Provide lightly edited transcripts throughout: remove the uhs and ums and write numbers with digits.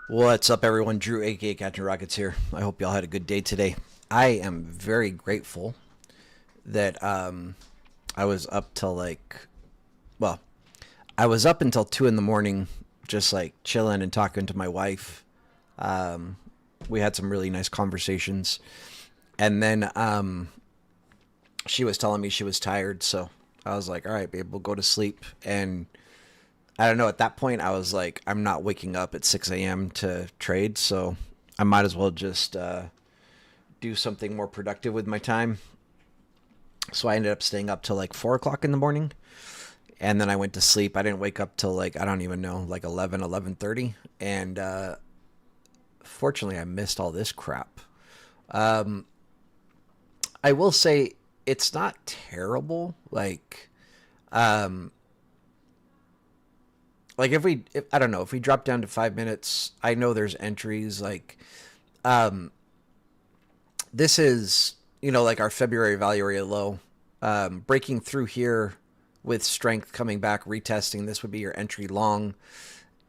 What's up, everyone? Drew, aka Captain Rockets here. I hope y'all had a good day today. I am very grateful that I was up till well, I was up until 2 in the morning, just like chilling and talking to my wife. Um, we had some really nice conversations, and then she was telling me she was tired, so I was like, "All right, babe, we'll go to sleep." And I don't know. At that point, I was like, I'm not waking up at 6 a.m. to trade, so I might as well just do something more productive with my time. So I ended up staying up till like 4 o'clock in the morning, and then I went to sleep. I didn't wake up till like, I don't even know, like 11, 11:30. And fortunately, I missed all this crap. Um, I will say it's not terrible. Um, if I don't know, if we drop down to 5 minutes, I know there's entries um, this is, like our February value area low, breaking through here with strength coming back, retesting. This would be your entry long.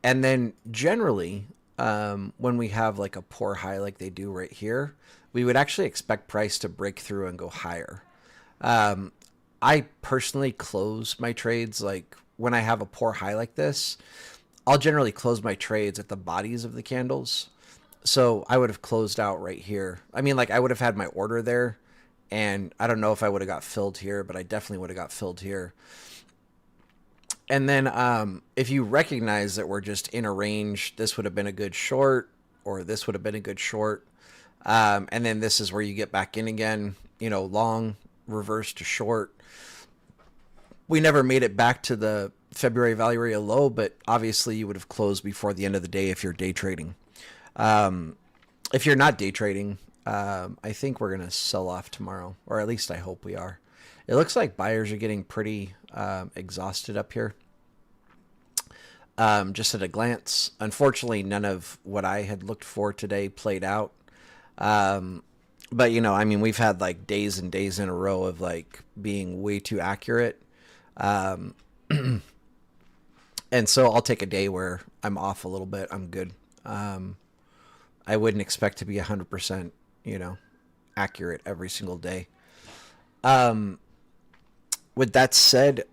And then generally, when we have like a poor high like they do right here, we would actually expect price to break through and go higher. Um, I personally close my trades like when I have a poor high like this. I'll generally close my trades at the bodies of the candles. So I would have closed out right here. I mean, like I would have had my order there, and I don't know if I would have got filled here, but I definitely would have got filled here. And then if you recognize that we're just in a range, this would have been a good short, or this would have been a good short. And then this is where you get back in again, long, reverse to short. We never made it back to the February value area low, but obviously you would have closed before the end of the day if you're day trading. Um, if you're not day trading, I think we're going to sell off tomorrow, or at least I hope we are. It looks like buyers are getting pretty exhausted up here. Just at a glance, unfortunately, none of what I had looked for today played out. Um, but I mean, we've had like days and days in a row of like being way too accurate. Um, and so I'll take a day where I'm off a little bit. I'm good. Um, I wouldn't expect to be 100%, accurate every single day. Um, with that said,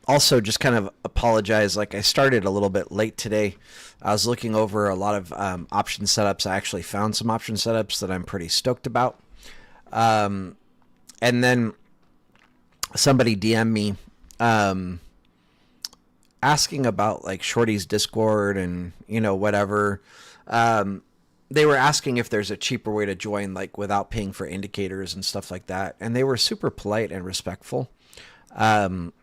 also just kind of apologize. Like I started a little bit late today. I was looking over a lot of option setups. I actually found some option setups that I'm pretty stoked about. Um, and then somebody DM me um, asking about like Shorty's Discord and whatever. Um, they were asking if there's a cheaper way to join, like without paying for indicators and stuff like that. And they were super polite and respectful. Um,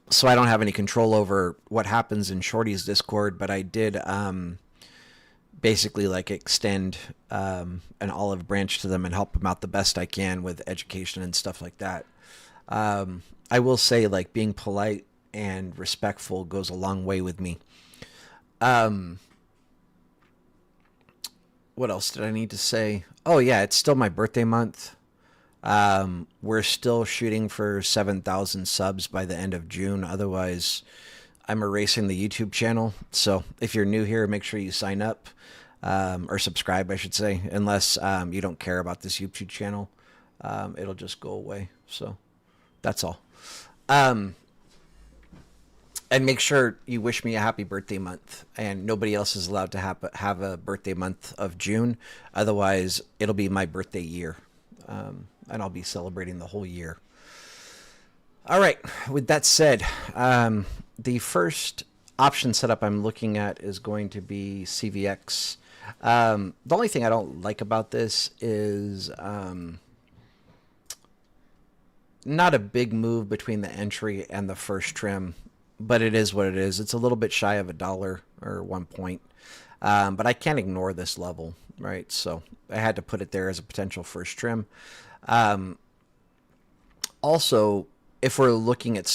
so I don't have any control over what happens in Shorty's Discord, but I did basically like extend an olive branch to them and help them out the best I can with education and stuff like that. I will say like being polite and respectful goes a long way with me. Um, what else did I need to say? Oh yeah, it's still my birthday month. We're still shooting for 7,000 subs by the end of June. Otherwise, I'm erasing the YouTube channel. So if you're new here, make sure you sign up or subscribe, I should say, unless you don't care about this YouTube channel. It'll just go away. So that's all. Um, and make sure you wish me a happy birthday month. And nobody else is allowed to have a birthday month of June. Otherwise, it'll be my birthday year. And I'll be celebrating the whole year. All right. With that said, the first option setup I'm looking at is going to be CVX. The only thing I don't like about this is not a big move between the entry and the first trim, but it is what it is. It's a little bit shy of $1 or 1 point. But I can't ignore this level, right? So I had to put it there as a potential first trim. Um, Also, if we're looking at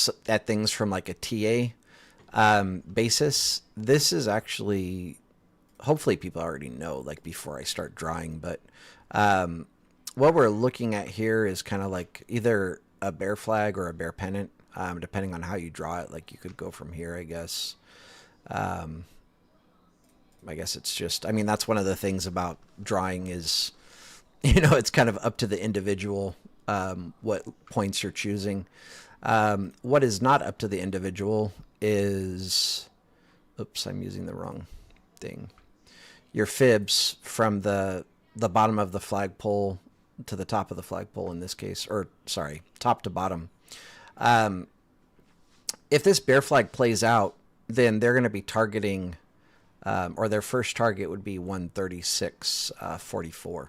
things from like a TA basis, this is actually, hopefully people already know like before I start drawing, but um, what we're looking at here is kind of like either a bear flag or a bear pennant, depending on how you draw it. Like you could go from here, I guess. Um, I guess it's just, I mean, that's one of the things about drawing is, you know, it's kind of up to the individual what points you're choosing. What is not up to the individual is, oops, I'm using the wrong thing. Your fibs from the bottom of the flagpole to the top of the flagpole in this case, or sorry, top to bottom. If this bear flag plays out, then they're going to be targeting, or their first target would be 136.44.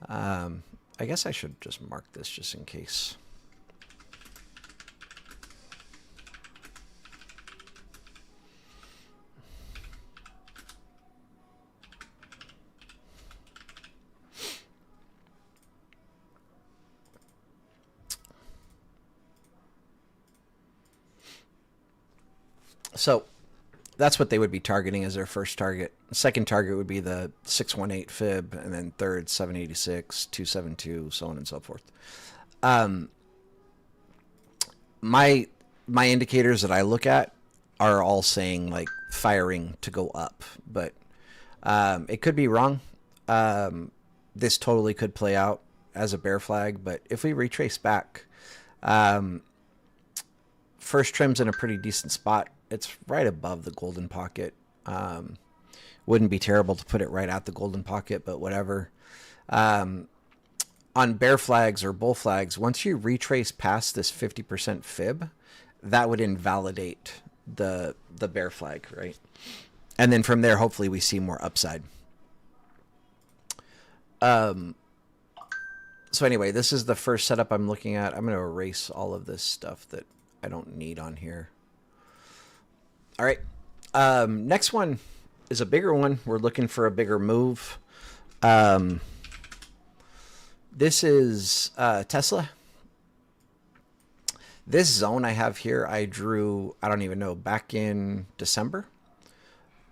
I guess I should just mark this just in case. So that's what they would be targeting as their first target. The second target would be the 618 fib, and then third 786, 272, so on and so forth. My indicators that I look at are all saying like firing to go up, but it could be wrong. This totally could play out as a bear flag, but if we retrace back, first trim's in a pretty decent spot. It's right above the golden pocket. Wouldn't be terrible to put it right at the golden pocket, but whatever. On bear flags or bull flags, once you retrace past this 50% fib, that would invalidate the bear flag, right? And then from there, hopefully we see more upside. So anyway, this is the first setup I'm looking at. I'm going to erase all of this stuff that I don't need on here. All right. Next one is a bigger one. We're looking for a bigger move. This is Tesla. This zone I have here, I drew, I don't even know, back in December.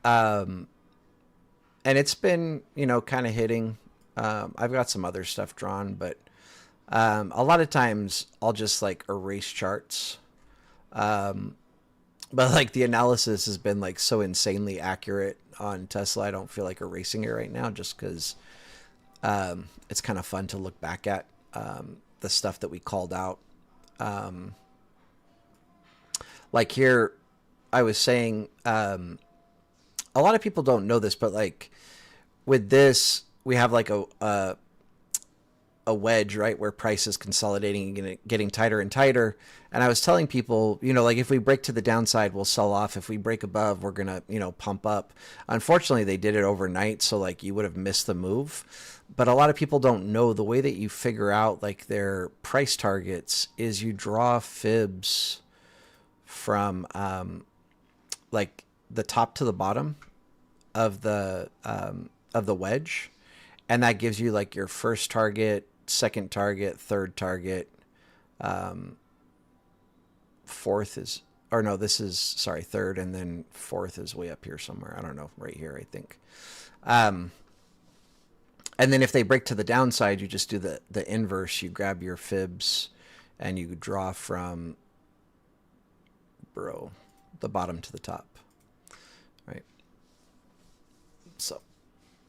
And it's been, you know, kind of hitting. I've got some other stuff drawn, but a lot of times I'll just like erase charts. But like the analysis has been like so insanely accurate on Tesla, I don't feel like erasing it right now just because it's kind of fun to look back at the stuff that we called out. Like here, I was saying, a lot of people don't know this, but like with this, we have like a wedge, right, where price is consolidating and getting tighter and tighter. And I was telling people, you know, like if we break to the downside, we'll sell off. If we break above, we're going to, you know, pump up. Unfortunately, they did it overnight. So like you would have missed the move. But a lot of people don't know the way that you figure out like their price targets is you draw fibs from like the top to the bottom of the wedge. And that gives you like your first target, second target, third target, fourth is, or no, this is, sorry, third, and then fourth is way up here somewhere. I don't know, right here, I think. And then if they break to the downside, you just do the inverse. You grab your fibs and you draw from, the bottom to the top, right? So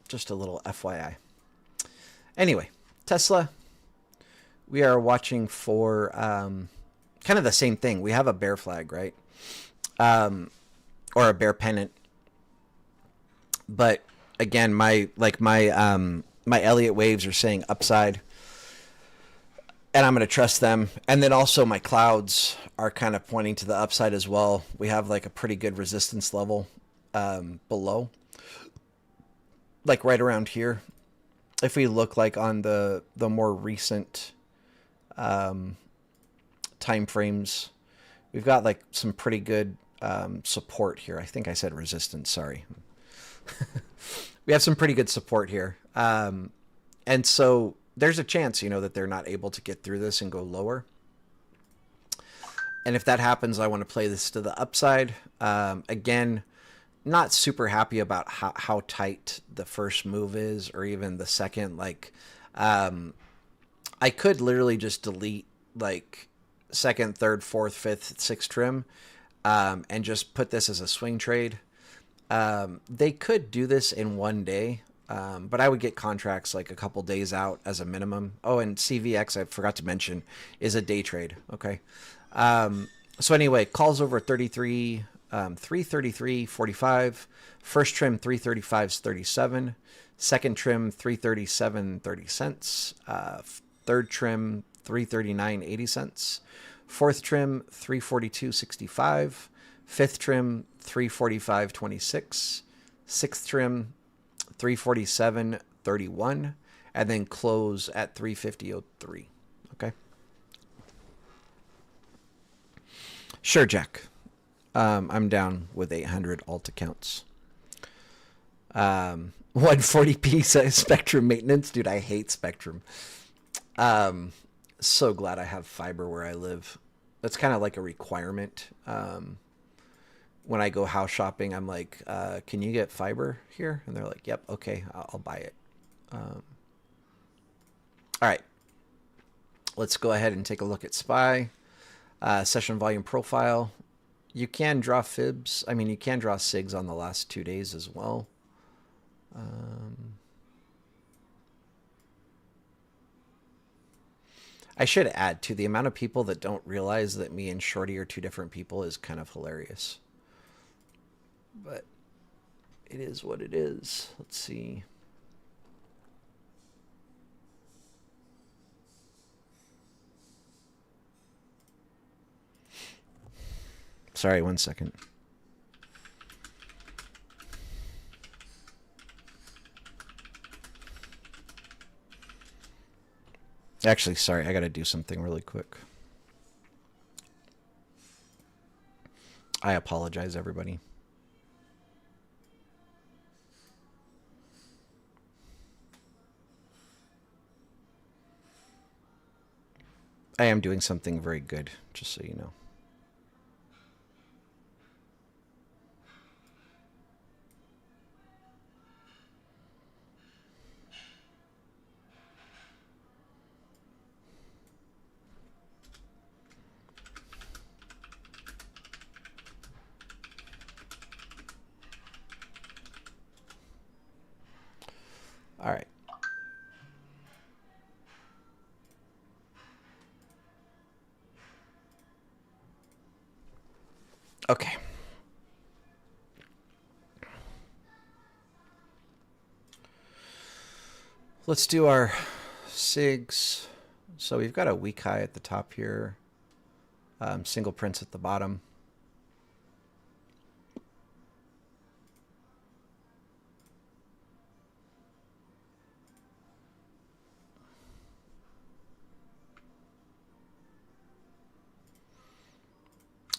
just a little FYI. Anyway, Tesla, we are watching for kind of the same thing. We have a bear flag, right? Or a bear pennant. But again, my Elliott waves are saying upside. And I'm going to trust them. And then also my clouds are kind of pointing to the upside as well. We have like a pretty good resistance level below. Like right around here. If we look like on the more recent time frames, we've got like some pretty good support here. I think I said resistance, sorry. We have some pretty good support here. And so there's a chance, you know, that they're not able to get through this and go lower. And if that happens, I want to play this to the upside. Again, not super happy about how tight the first move is, or even the second. Like, I could literally just delete like second, third, fourth, fifth, sixth trim, and just put this as a swing trade. They could do this in one day, but I would get contracts like a couple days out as a minimum. Oh, and CVX, I forgot to mention, is a day trade. Okay. So anyway, calls over 33, 333.45. First trim 335.37. Second trim 337.30 cents. Third trim 339.80 cents. Fourth trim 342.65. Fifth trim 345.26. Sixth trim 347.31, and then close at 350.03. Okay. Sure, Jack. I'm down with 800 alt accounts. 140p Spectrum maintenance, dude. I hate Spectrum. So glad I have fiber where I live. That's kind of like a requirement. When I go house shopping, I'm like, can you get fiber here? And they're like, yep, okay, I'll buy it. All right. Let's go ahead and take a look at SPY. Session volume profile. You can draw fibs. I mean, you can draw SIGs on the last 2 days as well. I should add, to the amount of people that don't realize that me and Shorty are two different people is kind of hilarious. But it is what it is. Let's see. Sorry, 1 second. Actually, sorry, I got to do something really quick. I apologize, everybody. I am doing something very good, just so you know. All right. Okay. Let's do our SIGs. So we've got a weak high at the top here. Single prints at the bottom.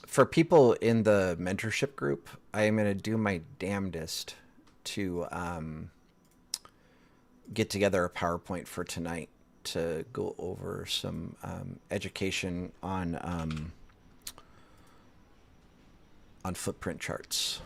For people in the mentorship group, I am going to do my damnedest to get together a PowerPoint for tonight to go over some education on footprint charts.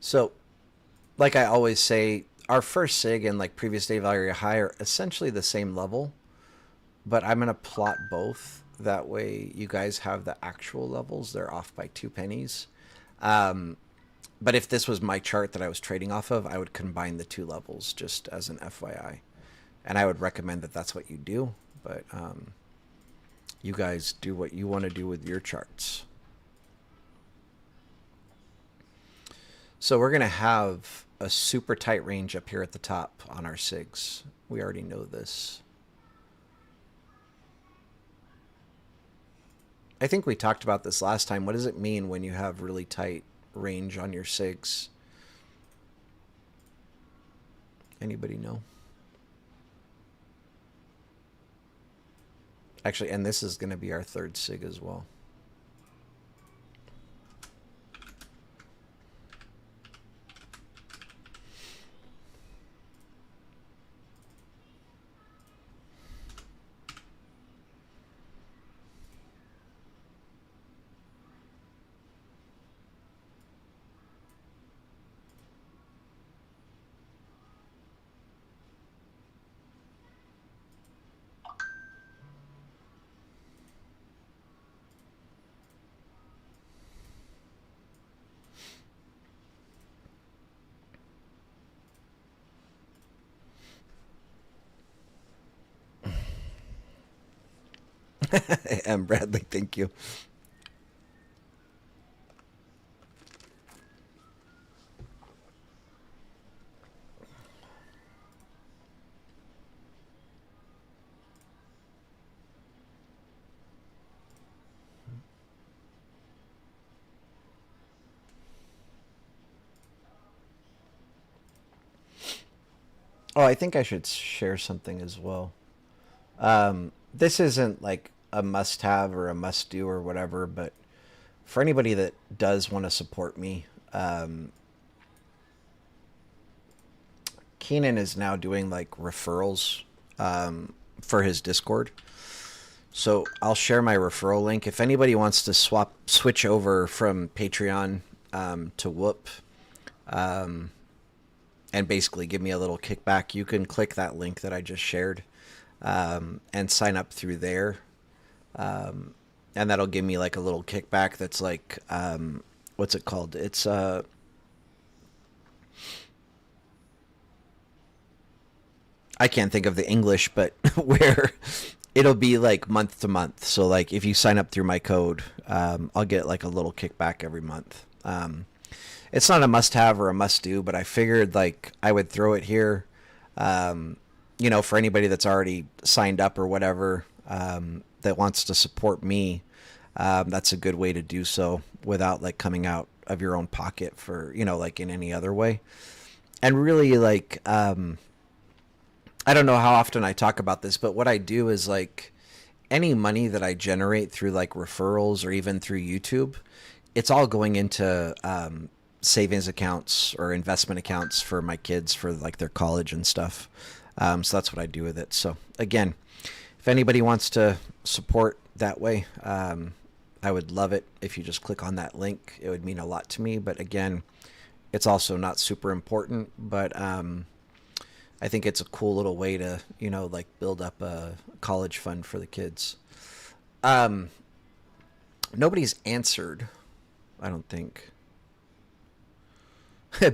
So, like I always say, our first SIG and like previous day value area high are essentially the same level, but I'm going to plot both. That way you guys have the actual levels. They're off by 2 pennies. But if this was my chart that I was trading off of, I would combine the 2 levels just as an FYI. And I would recommend that that's what you do. But you guys do what you want to do with your charts. So we're going to have a super tight range up here at the top on our SIGs. We already know this. I think we talked about this last time. What does it mean when you have really tight range on your SIGs? Anybody know? Actually, and this is going to be our third SIG as well. And Bradley, thank you. Oh, I think I should share something as well. This isn't like a must have or a must do or whatever, but for anybody that does want to support me, Keenan is now doing like referrals for his Discord. So I'll share my referral link. If anybody wants to switch over from Patreon to Whoop, and basically give me a little kickback, you can click that link that I just shared and sign up through there. And that'll give me like a little kickback that's like, what's it called? It's I can't think of the English, but where it'll be like month to month. So like if you sign up through my code, I'll get like a little kickback every month. It's not a must have or a must do, but I figured like I would throw it here. For anybody that's already signed up or whatever, that wants to support me, that's a good way to do so without like coming out of your own pocket for, like in any other way. And really like, I don't know how often I talk about this, but what I do is like any money that I generate through like referrals or even through YouTube, it's all going into savings accounts or investment accounts for my kids for like their college and stuff. So that's what I do with it. So again, if anybody wants to support that way, I would love it if you just click on that link. It would mean a lot to me. But again, it's also not super important, but I think it's a cool little way to, like build up a college fund for the kids. Nobody's answered, I don't think.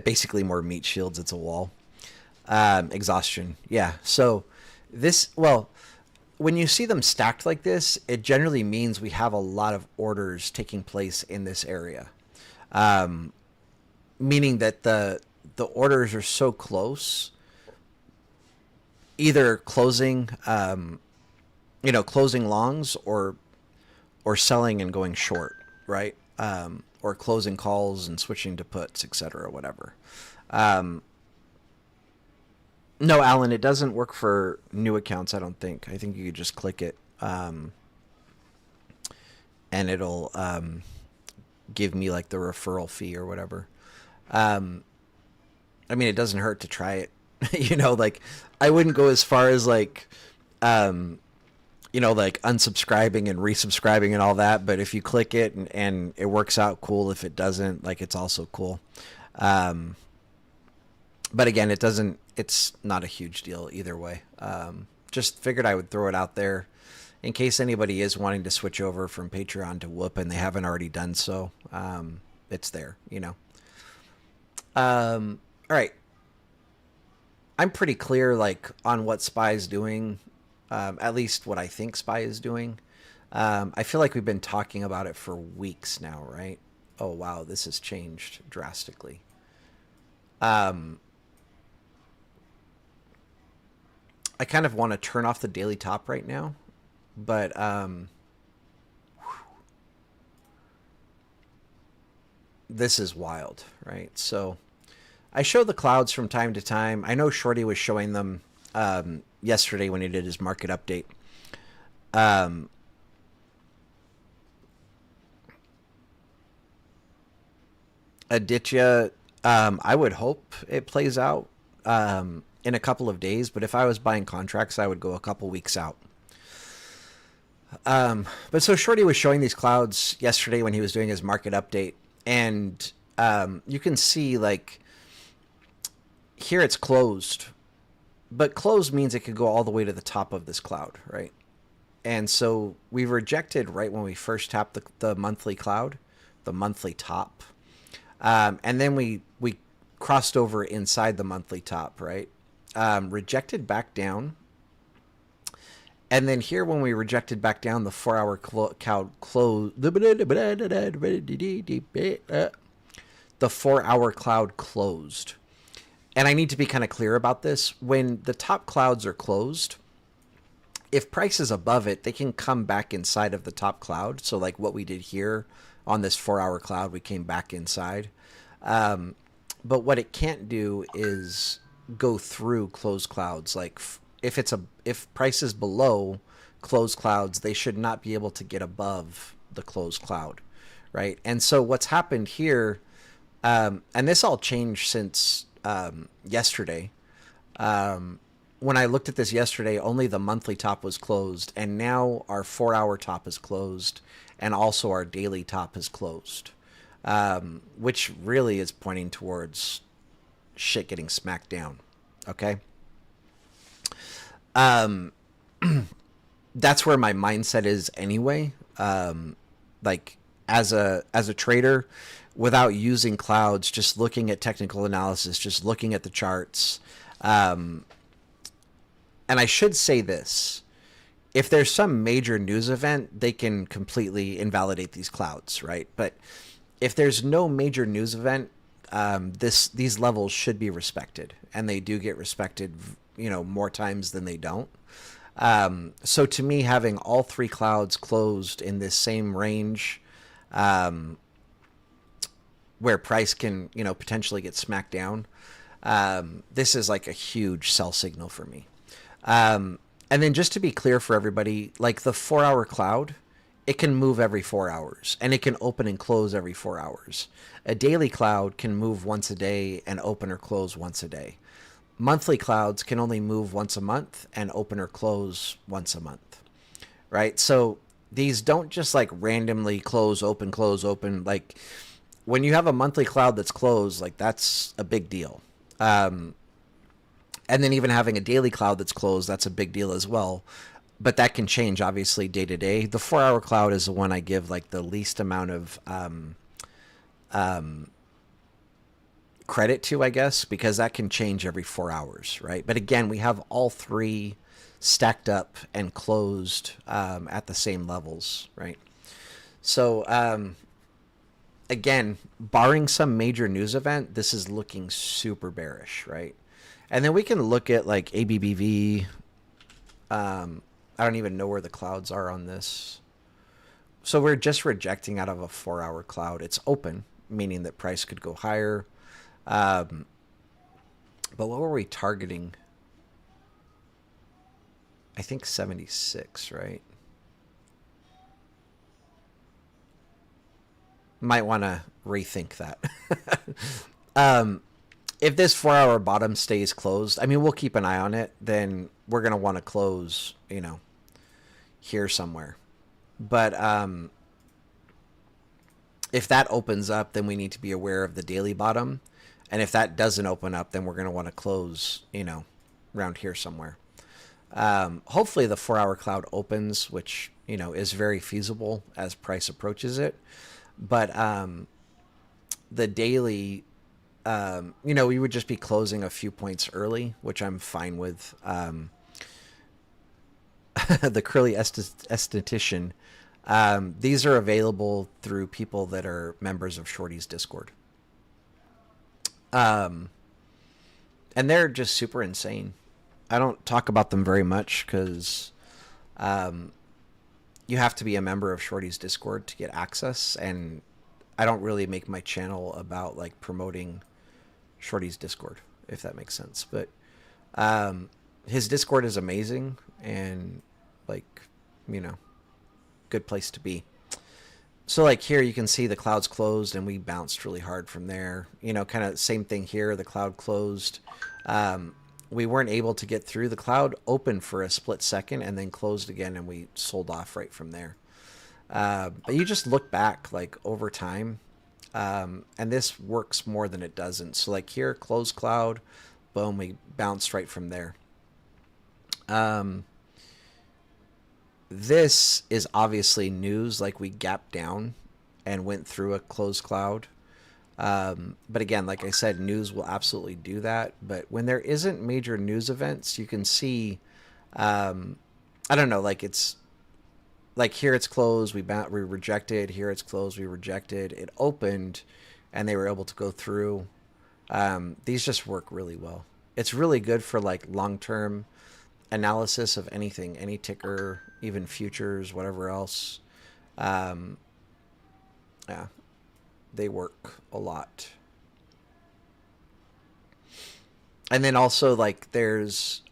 Basically more meat shields. It's a wall. Exhaustion. Yeah. So when you see them stacked like this, it generally means we have a lot of orders taking place in this area. Meaning that the orders are so close, either closing, closing longs or selling and going short, right? Or closing calls and switching to puts, etc., whatever. No, Alan, it doesn't work for new accounts, I don't think. I think you could just click it, and it'll give me like the referral fee or whatever. I mean, it doesn't hurt to try it. Like I wouldn't go as far as like, like unsubscribing and resubscribing and all that. But if you click it and it works out, cool. If it doesn't, like it's also cool. But again, it's not a huge deal either way. Just figured I would throw it out there in case anybody is wanting to switch over from Patreon to Whoop and they haven't already done so. It's there, All right. I'm pretty clear, like, on what SPY is doing, at least what I think SPY is doing. I feel like we've been talking about it for weeks now, right? Oh, wow, this has changed drastically. I kind of want to turn off the daily top right now, but this is wild, right? So I show the clouds from time to time. I know Shorty was showing them yesterday when he did his market update. Aditya, I would hope it plays out in a couple of days, but if I was buying contracts, I would go a couple weeks out. But so Shorty was showing these clouds yesterday when he was doing his market update, and you can see like here it's closed, but closed means it could go all the way to the top of this cloud, right? And so we rejected right when we first tapped the monthly cloud, the monthly top, and then we crossed over inside the monthly top, right? Rejected back down, And then here, when we rejected back down, the 4-hour cloud closed. The 4-hour cloud closed. And I need to be kind of clear about this. When the top clouds are closed, if price is above it, they can come back inside of the top cloud. So like what we did here on this 4-hour cloud, we came back inside. But what it can't do is go through closed clouds. Like if price is below closed clouds, they should not be able to get above the closed cloud, right? And so what's happened here, and this all changed since yesterday. When I looked at this yesterday, only the monthly top was closed, and now our 4-hour top is closed, and also our daily top is closed, which really is pointing towards shit getting smacked down. Okay. That's where my mindset is anyway. Like as a trader, without using clouds, just looking at technical analysis, just looking at the charts. And I should say this: if there's some major news event, they can completely invalidate these clouds, right? But if there's no major news event, these levels should be respected, and they do get respected, more times than they don't. So to me, having all three clouds closed in this same range, where price can, potentially get smacked down, this is like a huge sell signal for me. And then just to be clear for everybody, like the 4-hour cloud, it can move every 4 hours, and it can open and close every 4 hours. A daily cloud can move once a day and open or close once a day. Monthly clouds can only move once a month and open or close once a month, right? So these don't just like randomly close, open, close, open. Like when you have a monthly cloud that's closed, like that's a big deal. And then even having a daily cloud that's closed, that's a big deal as well. But that can change, obviously, day to day. The 4-hour cloud is the one I give like the least amount of credit to, I guess, because that can change every 4 hours, right? But again, we have all three stacked up and closed at the same levels, right? So again, barring some major news event, this is looking super bearish, right? And then we can look at like ABBV. I don't even know where the clouds are on this. So we're just rejecting out of a 4-hour cloud. It's open, meaning that price could go higher. But what were we targeting? I think 76, right? Might want to rethink that. If this 4-hour bottom stays closed, I mean, we'll keep an eye on it. Then we're going to want to close, here somewhere. But if that opens up, then we need to be aware of the daily bottom. And if that doesn't open up, then we're going to want to close, around here somewhere. Hopefully the 4-hour cloud opens, which, is very feasible as price approaches it. But the daily, we would just be closing a few points early, which I'm fine with. The curly esthetician. These are available through people that are members of Shorty's Discord. And they're just super insane. I don't talk about them very much because you have to be a member of Shorty's Discord to get access, and I don't really make my channel about like promoting Shorty's Discord, if that makes sense. But his Discord is amazing and like, good place to be. So like here you can see the clouds closed and we bounced really hard from there. Kind of same thing here. The cloud closed. We weren't able to get through. The cloud opened for a split second and then closed again, and we sold off right from there. But you just look back like over time, and this works more than it doesn't. So like here, closed cloud, boom, we bounced right from there. This is obviously news, like we gapped down and went through a closed cloud. But again, like I said, news will absolutely do that. But when there isn't major news events, you can see I don't know, like it's like here it's closed, we rejected, here it's closed, we rejected. It opened, and they were able to go through. These just work really well. It's really good for like long-term analysis of anything, any ticker, even futures, whatever else. Um, yeah, they work a lot. And then also like there's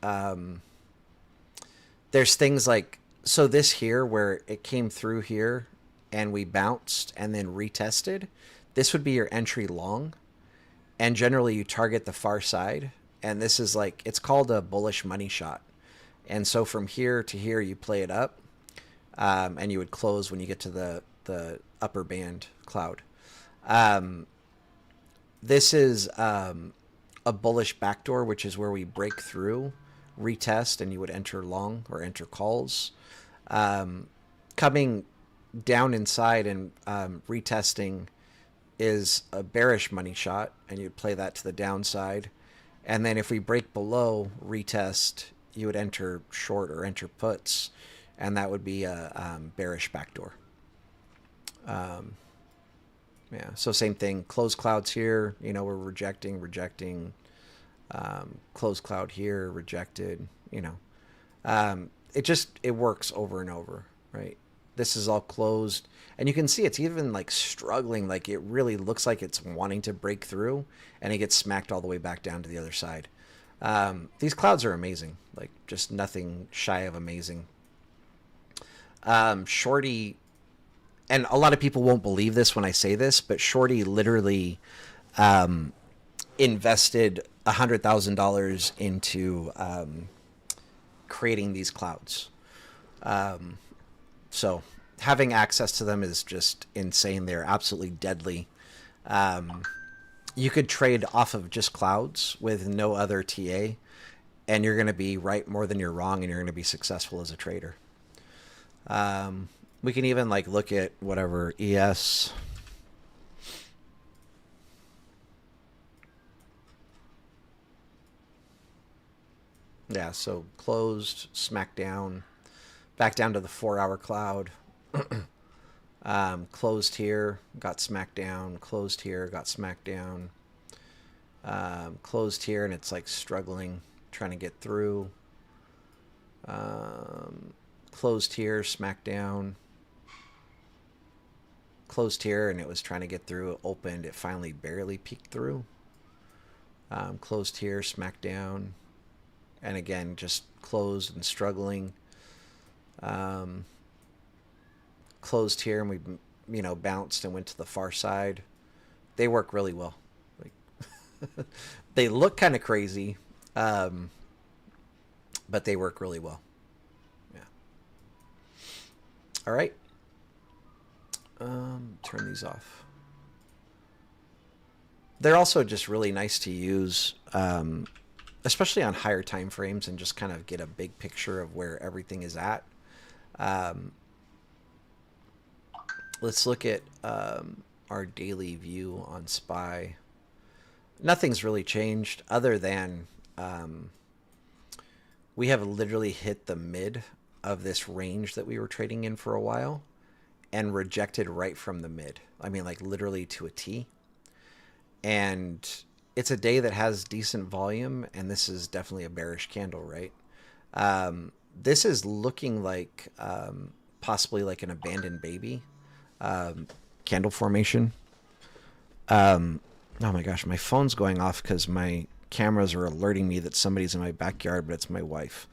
things like, so this here where it came through here and we bounced and then retested, this would be your entry long, and generally you target the far side, and this is like, it's called a bullish money shot. And so from here to here you play it up, and you would close when you get to the upper band cloud. um, this is a bullish backdoor, which is where we break through, retest, and you would enter long or enter calls. Coming down inside and retesting is a bearish money shot, and you'd play that to the downside. And then if we break below retest, you would enter short or enter puts, and that would be a bearish backdoor. Yeah, so same thing. Close clouds here, we're rejecting. Close cloud here, rejected. It works over and over, right? This is all closed, and you can see it's even like struggling. Like it really looks like it's wanting to break through, and it gets smacked all the way back down to the other side. These clouds are amazing, like just nothing shy of amazing. Shorty, and a lot of people won't believe this when I say this, but Shorty literally invested $100,000 into creating these clouds. So having access to them is just insane. They're absolutely deadly. You could trade off of just clouds with no other TA, and you're going to be right more than you're wrong, and you're going to be successful as a trader. We can even like look at whatever ES. Yeah, so closed, smack down, back down to the 4-hour cloud. Closed here, got smacked down. Closed here, got smacked down. Closed here, and it's like struggling, trying to get through. Closed here, smacked down. Closed here, and it was trying to get through. It opened, it finally barely peeked through. Closed here, smacked down. And again, just closed and struggling. Closed here, and we, bounced and went to the far side. They work really well. Like, they look kind of crazy, but they work really well. Yeah. All right. Turn these off. They're also just really nice to use. Especially on higher time frames, and just kind of get a big picture of where everything is at. Let's look at our daily view on SPY. Nothing's really changed other than we have literally hit the mid of this range that we were trading in for a while and rejected right from the mid. I mean, like literally to a T. And it's a day that has decent volume, and this is definitely a bearish candle, right? This is looking like possibly like an abandoned baby candle formation. Oh my gosh, my phone's going off because my cameras are alerting me that somebody's in my backyard, but it's my wife.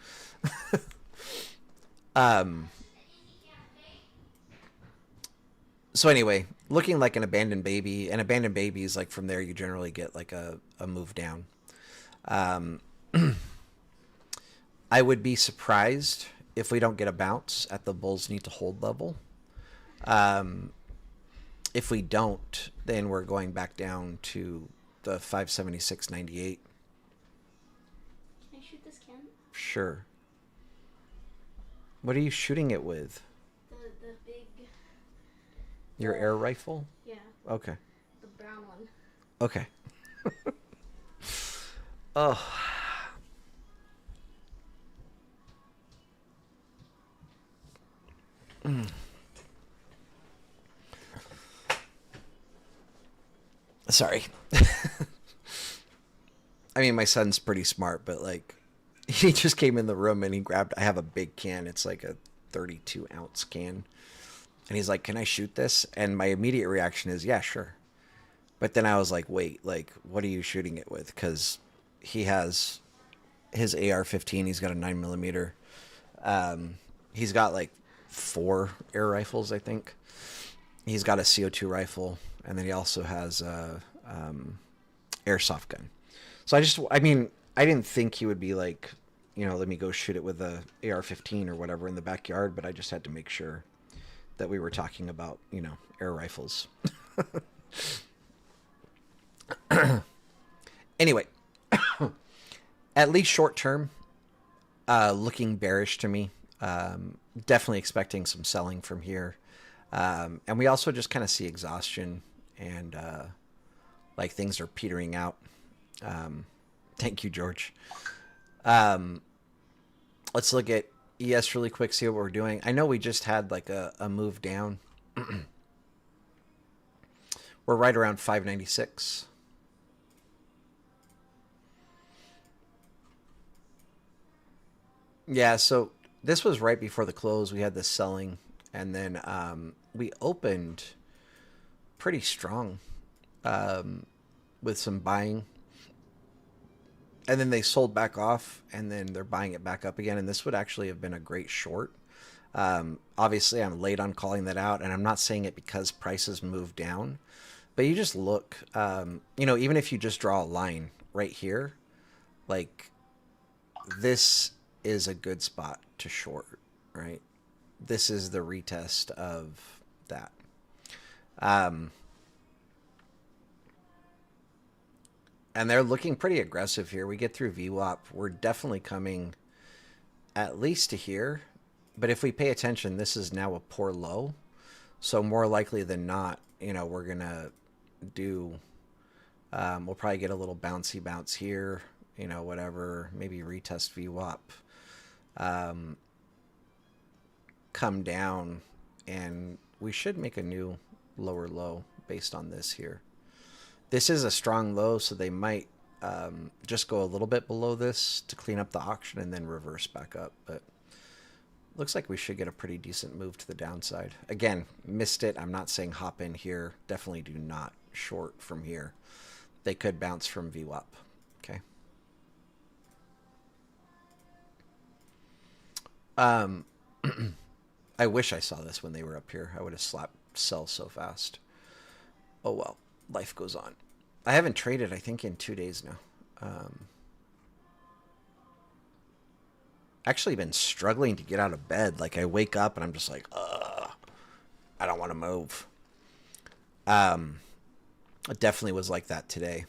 So anyway, looking like an abandoned baby. An abandoned baby is like from there you generally get like a move down. I would be surprised if we don't get a bounce at the bulls need to hold level. If we don't, then we're going back down to the 576.98. Can I shoot this can? Sure. What are you shooting it with? The big... Your air rifle? Yeah. Okay. The brown one. Okay. Oh. Sorry. I mean, my son's pretty smart, but like, he just came in the room and he grabbed. I have a big can. It's like a 32-ounce can, and he's like, "Can I shoot this?" And my immediate reaction is, "Yeah, sure." But then I was like, "Wait, like, what are you shooting it with?" Because he has his AR-15. He's got a 9 millimeter. He's got like 4 air rifles, I think. He's got a CO2 rifle, and then he also has a airsoft gun. So I mean, I didn't think he would be like, let me go shoot it with a AR-15 or whatever in the backyard, but I just had to make sure that we were talking about, air rifles. Anyway, at least short term, looking bearish to me. Definitely expecting some selling from here. And we also just kind of see exhaustion and like things are petering out. Thank you, George. Let's look at ES really quick, see what we're doing. I know we just had like a move down. We're right around 596. Yeah, so this was right before the close. We had the selling, and then we opened pretty strong with some buying. And then they sold back off, and then they're buying it back up again. And this would actually have been a great short. Obviously, I'm late on calling that out, and I'm not saying it because prices moved down. But you just look, even if you just draw a line right here, like this is a good spot to short, right? This is the retest of that. And they're looking pretty aggressive here. We get through VWAP. We're definitely coming at least to here. But if we pay attention, this is now a poor low. So more likely than not, we're going to do, we'll probably get a little bouncy bounce here, whatever, maybe retest VWAP. Come down, and we should make a new lower low based on this here. This is a strong low, so they might just go a little bit below this to clean up the auction and then reverse back up. But looks like we should get a pretty decent move to the downside. Again, missed it. I'm not saying hop in here. Definitely do not short from here. They could bounce from VWAP. Okay. I wish I saw this when they were up here. I would have slapped sell so fast. Oh well, life goes on. I haven't traded, I think, in 2 days now. Actually been struggling to get out of bed. Like, I wake up and I'm just like, I don't want to move. It definitely was like that today.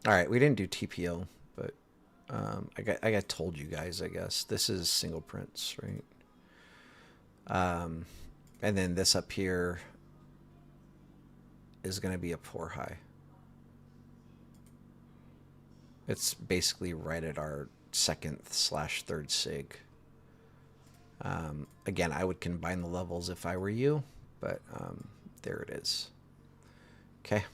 All right, we didn't do TPO, but I got told you guys, I guess. This is single prints, right? And then this up here is going to be a poor high. It's basically right at our second/third sig. Again, I would combine the levels if I were you, but there it is. Okay.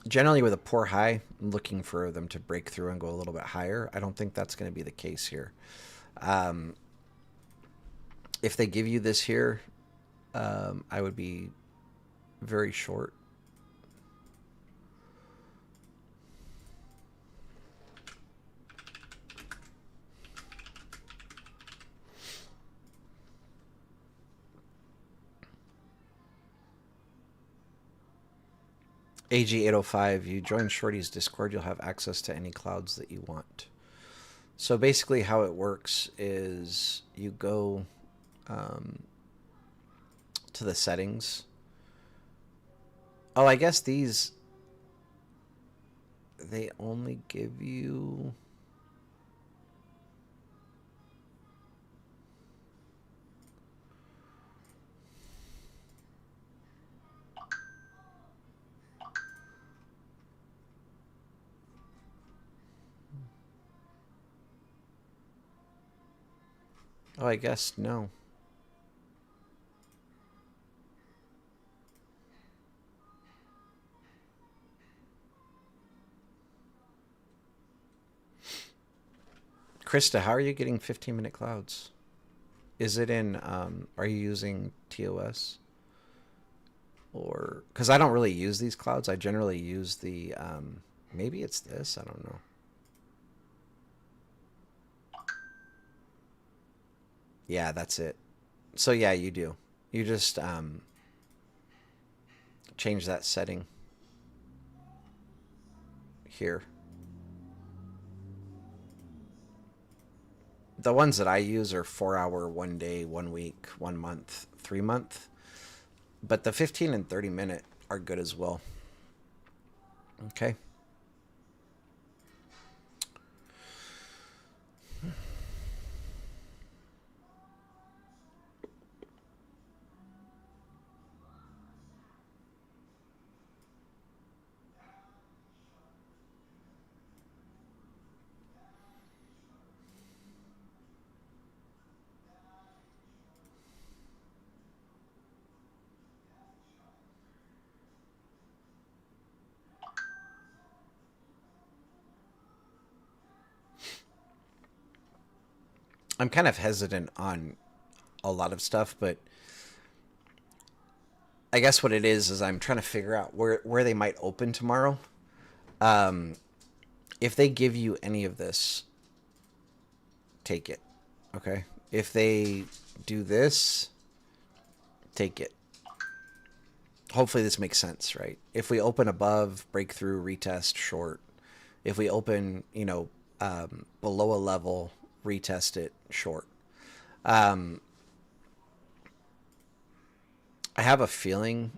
Generally with a poor high, I'm looking for them to break through and go a little bit higher. I don't think that's going to be the case here. If they give you this here, I would be very short. AG805, you join Shorty's Discord, you'll have access to any clouds that you want. So basically how it works is you go to the settings. Oh, I guess these, they only give you... Oh, I guess no. Krista, how are you getting 15-minute clouds? Is it in, are you using TOS? Or, because I don't really use these clouds. I generally use the, maybe it's this. I don't know. Yeah, that's it. So yeah, you do. You just change that setting here. The ones that I use are 4 hour, 1 day, 1 week, 1 month, 3 month. But the 15 and 30 minute are good as well. Okay. I'm kind of hesitant on a lot of stuff, but I guess what it is I'm trying to figure out where they might open tomorrow. Um, if they give you any of this, take it. Okay. If they do this, take it. Hopefully this makes sense, right? If we open above, breakthrough, retest, short. If we open, below a level, retest it, short. Um, I have a feeling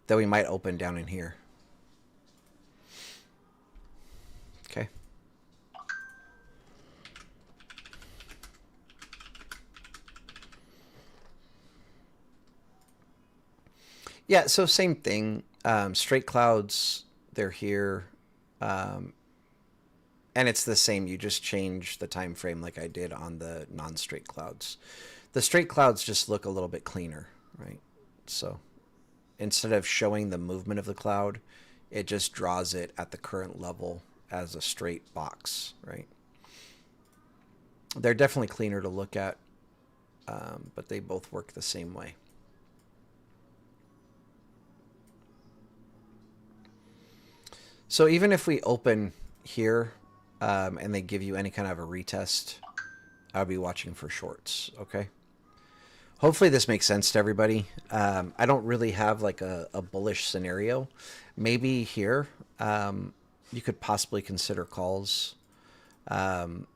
that we might open down in here. Okay. Yeah, so same thing. Straight clouds, they're here. Um, and it's the same. You just change the time frame like I did on the non-straight clouds. The straight clouds just look a little bit cleaner, right? So instead of showing the movement of the cloud, it just draws it at the current level as a straight box, right? They're definitely cleaner to look at, but they both work the same way. So even if we open here and they give you any kind of a retest, I'll be watching for shorts, okay? Hopefully this makes sense to everybody. I don't really have like a bullish scenario. Maybe here you could possibly consider calls. Um,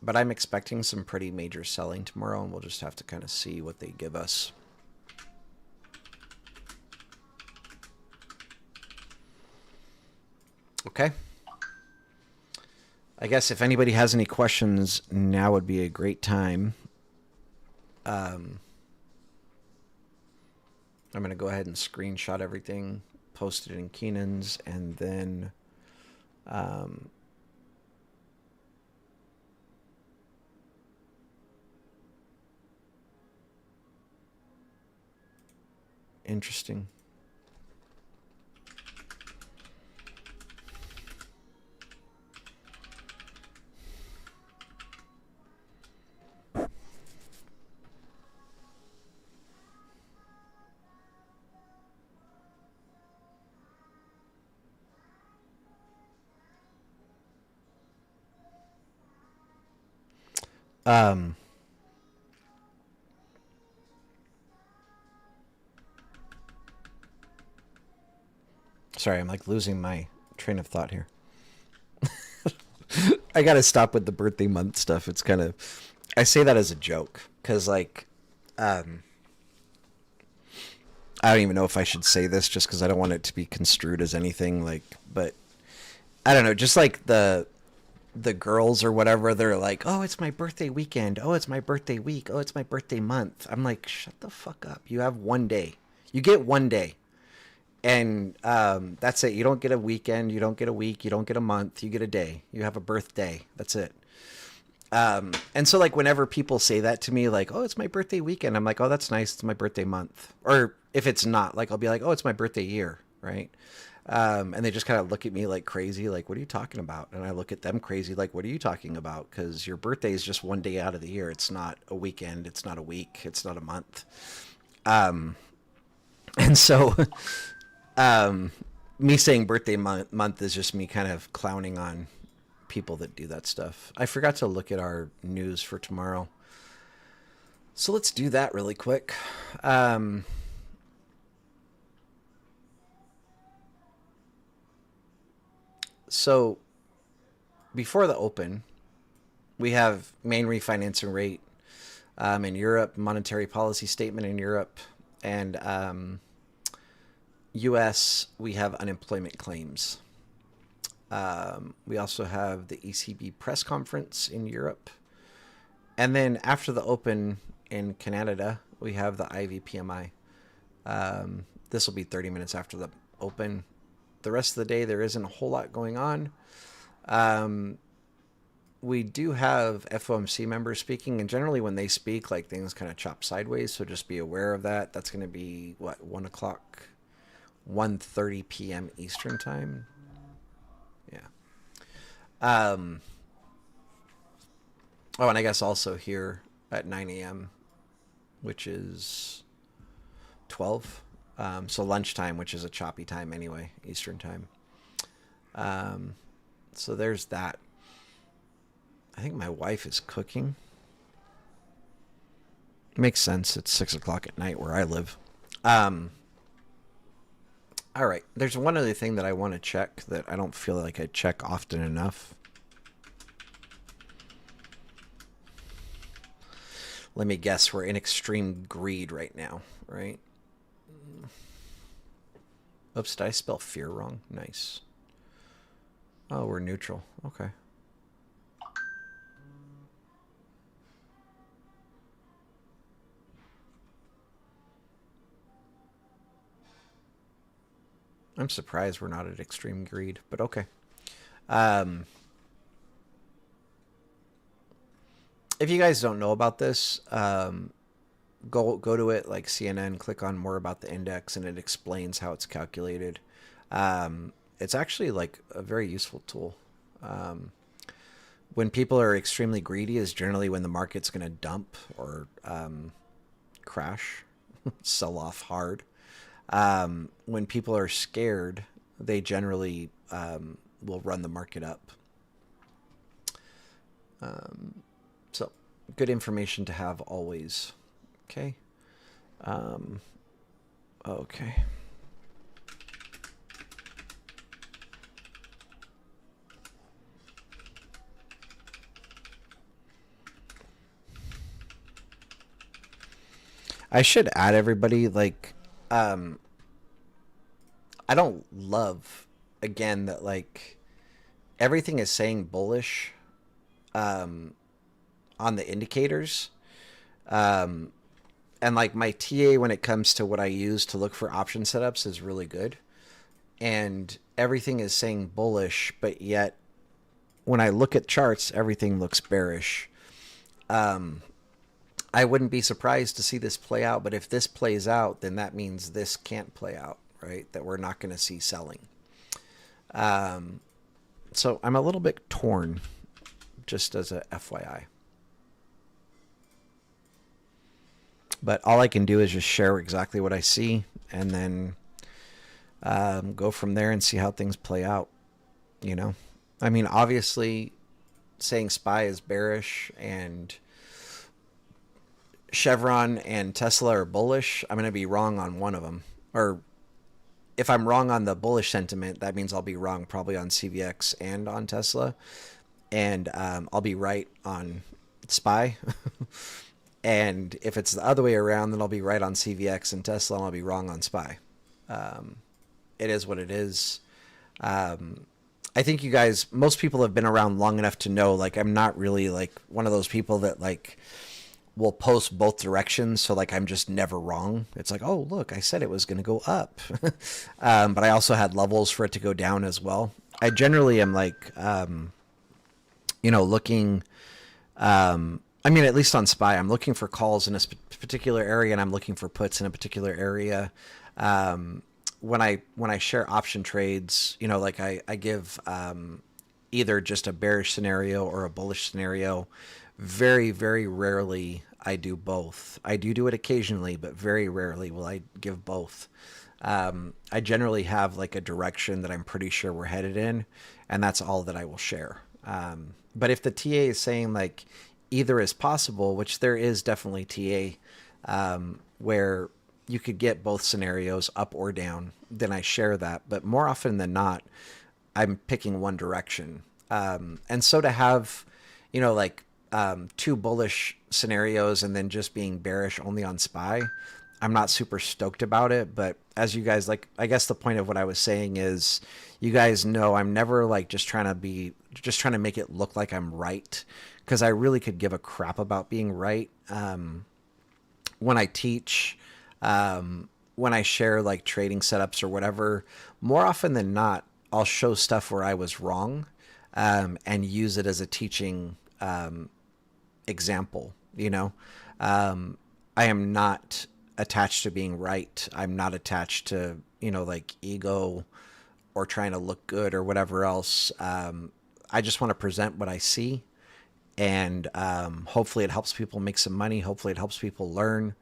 but I'm expecting some pretty major selling tomorrow, and we'll just have to kind of see what they give us. Okay. I guess if anybody has any questions, now would be a great time. I'm going to go ahead and screenshot everything, post it in Keenan's, and then interesting. Um, sorry, I'm like losing my train of thought here. I gotta stop with the birthday month stuff. It's kind of, I say that as a joke because um, I don't even know if I should say this just because I don't want it to be construed as anything like, but I don't know, just like the girls or whatever, they're like, oh, it's my birthday weekend. Oh, it's my birthday week. Oh, it's my birthday month. I'm like, shut the fuck up. You have 1 day. You get 1 day. And that's it. You don't get a weekend. You don't get a week. You don't get a month. You get a day. You have a birthday. That's it. And so like whenever people say that to me, like, oh, it's my birthday weekend, I'm like, oh, that's nice. It's my birthday month. Or if it's not, like, I'll be like, oh, it's my birthday year. Right. And they just kind of look at me like crazy, like, what are you talking about? And I look at them crazy, like, what are you talking about? Because your birthday is just one day out of the year. It's not a weekend. It's not a week. It's not a month. And so me saying birthday month is just me kind of clowning on people that do that stuff. I forgot to look at our news for tomorrow. So let's do that really quick. So before the open, we have main refinancing rate in Europe, monetary policy statement in Europe, and U.S. we have unemployment claims. We also have the ECB press conference in Europe. And then after the open in Canada, we have the IV PMI. This will be 30 minutes after the open. The rest of the day, there isn't a whole lot going on. We do have FOMC members speaking, and generally when they speak, like things kind of chop sideways, so just be aware of that. That's going to be, 1 o'clock, 1:30 p.m. Eastern time? Yeah. Oh, and I guess also here at 9 a.m., which is 12. So lunchtime, which is a choppy time anyway, Eastern time. So there's that. I think my wife is cooking. Makes sense. It's 6 o'clock at night where I live. All right. There's one other thing that I want to check that I don't feel like I check often enough. Let me guess. We're in extreme greed right now, right? Oops, did I spell fear wrong? Nice. Oh, we're neutral. Okay. I'm surprised we're not at extreme greed, but okay. If you guys don't know about this, go to it like CNN, click on more about the index, and it explains how it's calculated. It's actually like a very useful tool. When people are extremely greedy is generally when the market's going to dump or crash, sell off hard. When people are scared, they generally will run the market up. So good information to have always. Okay. Okay. I should add everybody like I don't love again that like everything is saying bullish on the indicators. And like my TA when it comes to what I use to look for option setups is really good. And everything is saying bullish, but yet when I look at charts, everything looks bearish. I wouldn't be surprised to see this play out, but if this plays out, then that means this can't play out, right? That we're not going to see selling. So I'm a little bit torn, just as a FYI. But all I can do is just share exactly what I see and then go from there and see how things play out, you know? I mean, obviously, saying SPY is bearish and Chevron and Tesla are bullish, I'm going to be wrong on one of them. Or if I'm wrong on the bullish sentiment, that means I'll be wrong probably on CVX and on Tesla. And I'll be right on SPY. And if it's the other way around, then I'll be right on CVX and Tesla, and I'll be wrong on SPY. It is what it is. I think you guys, most people have been around long enough to know, like, I'm not really like one of those people that like will post both directions, so like I'm just never wrong. It's like, oh look, I said it was going to go up, but I also had levels for it to go down as well. I generally am like, looking. I mean, at least on SPY, I'm looking for calls in a particular area, and I'm looking for puts in a particular area. When I share option trades, like I give either just a bearish scenario or a bullish scenario. Very, very rarely I do both. I do it occasionally, but very rarely will I give both. I generally have like a direction that I'm pretty sure we're headed in, and that's all that I will share. But if the TA is saying like either is possible, which there is definitely TA, where you could get both scenarios up or down, then I share that. But more often than not, I'm picking one direction. And so to have, like two bullish scenarios and then just being bearish only on SPY, I'm not super stoked about it. But as you guys like, I guess the point of what I was saying is, you guys know I'm never like just trying to make it look like I'm right, because I really could give a crap about being right. When I teach, when I share like trading setups or whatever, more often than not, I'll show stuff where I was wrong, and use it as a teaching example. I am not attached to being right. I'm not attached to, like ego or trying to look good or whatever else. I just want to present what I see, and hopefully it helps people make some money. Hopefully it helps people learn,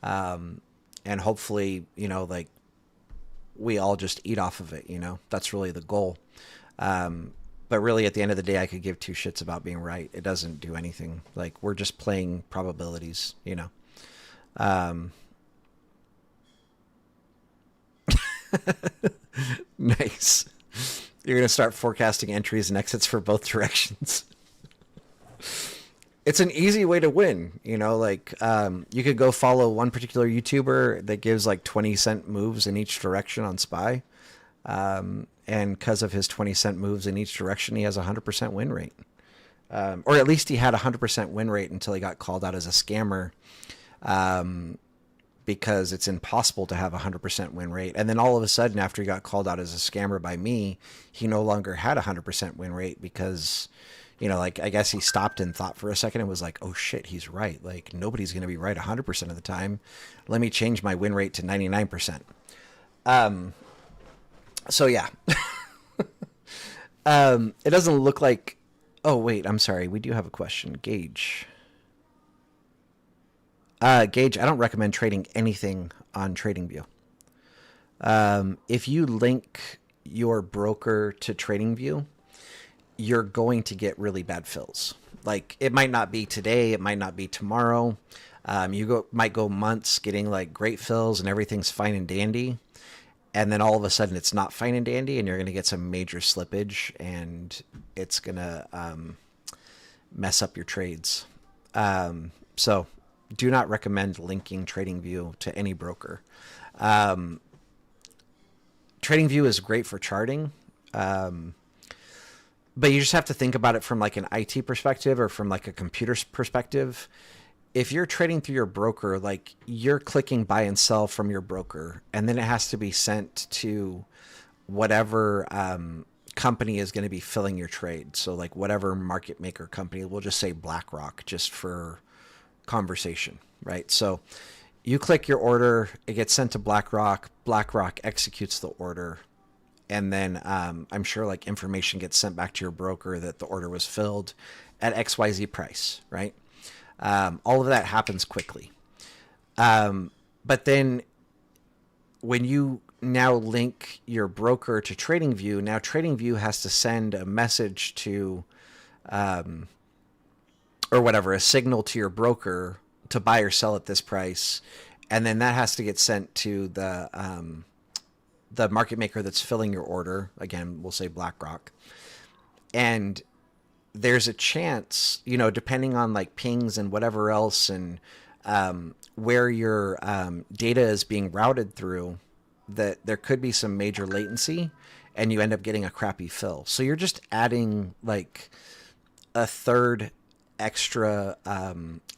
and hopefully, like we all just eat off of it. That's really the goal. But really, at the end of the day, I could give two shits about being right. It doesn't do anything. Like, we're just playing probabilities. Nice. You're gonna start forecasting entries and exits for both directions. It's an easy way to win. You could go follow one particular YouTuber that gives like 20-cent moves in each direction on SPY. And because of his 20-cent moves in each direction, he has a 100% win rate. Or at least he had a 100% win rate until he got called out as a scammer. Because it's impossible to have a 100% win rate. And then all of a sudden, after he got called out as a scammer by me, he no longer had a 100% win rate because, like, I guess he stopped and thought for a second and was like, oh shit, he's right. Like, nobody's going to be right 100% of the time. Let me change my win rate to 99%. So yeah. It doesn't look like, oh wait, I'm sorry. We do have a question. Gage, I don't recommend trading anything on TradingView. If you link your broker to TradingView, you're going to get really bad fills. Like, it might not be today, it might not be tomorrow. Might go months getting like great fills and everything's fine and dandy, and then all of a sudden it's not fine and dandy, and you're going to get some major slippage, and it's going to mess up your trades. So do not recommend linking TradingView to any broker. TradingView is great for charting, but you just have to think about it from like an IT perspective or from like a computer perspective. If you're trading through your broker, like, you're clicking buy and sell from your broker, and then it has to be sent to whatever company is going to be filling your trade. So like whatever market maker company, we'll just say BlackRock just for conversation, right? So you click your order, it gets sent to BlackRock, BlackRock executes the order, and then I'm sure like information gets sent back to your broker that the order was filled at XYZ price, right? All of that happens quickly. But then when you now link your broker to TradingView, now TradingView has to send a message to, or whatever, a signal to your broker to buy or sell at this price. And then that has to get sent to the market maker that's filling your order. Again, we'll say BlackRock. And there's a chance, depending on like pings and whatever else, and where your data is being routed through, that there could be some major latency and you end up getting a crappy fill. So you're just adding like a third extra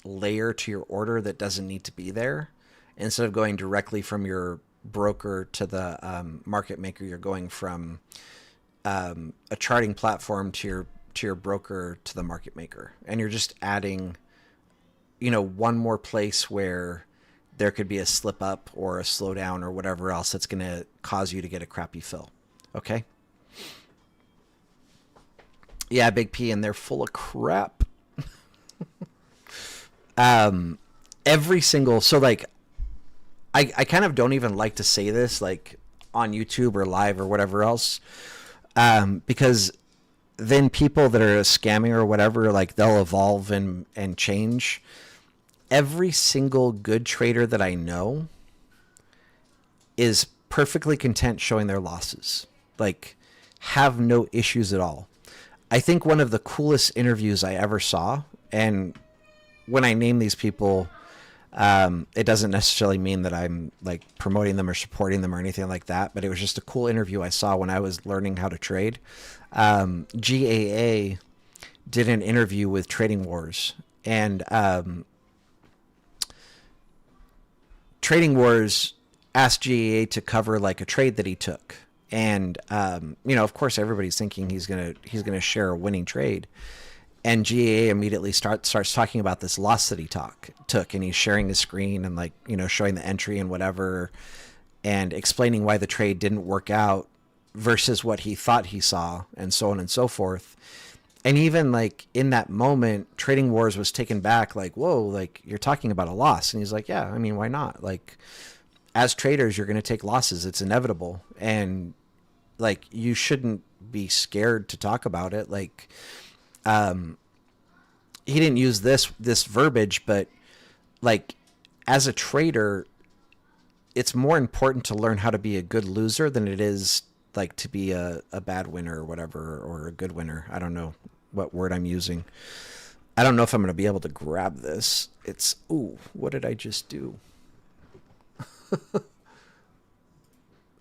layer to your order that doesn't need to be there. Instead of going directly from your broker to the market maker, you're going from a charting platform to your broker to the market maker, and you're just adding, one more place where there could be a slip up or a slowdown or whatever else that's going to cause you to get a crappy fill. Okay. Yeah, Big P, and they're full of crap. Every single, so like, I kind of don't even like to say this like on YouTube or live or whatever else, because then people that are scamming or whatever, like they'll evolve and change. Every single good trader that I know is perfectly content showing their losses. Like, have no issues at all. I think one of the coolest interviews I ever saw, and when I name these people, it doesn't necessarily mean that I'm like promoting them or supporting them or anything like that, but it was just a cool interview I saw when I was learning how to trade. GAA did an interview with Trading Wars, and Trading Wars asked GAA to cover like a trade that he took. And of course, everybody's thinking he's gonna share a winning trade, and GAA immediately starts talking about this loss that he took, and he's sharing his screen and like showing the entry and whatever, and explaining why the trade didn't work out versus what he thought he saw, and so on and so forth. And even like in that moment, Trading Wars was taken back, like, whoa, like you're talking about a loss, and he's like, yeah, I mean, why not? Like, as traders, you're going to take losses. It's inevitable. And like, you shouldn't be scared to talk about it. Like, he didn't use this verbiage, but like, as a trader, it's more important to learn how to be a good loser than it is like to be a bad winner or whatever, or a good winner. I don't know what word I'm using. I don't know if I'm going to be able to grab this. Ooh, what did I just do?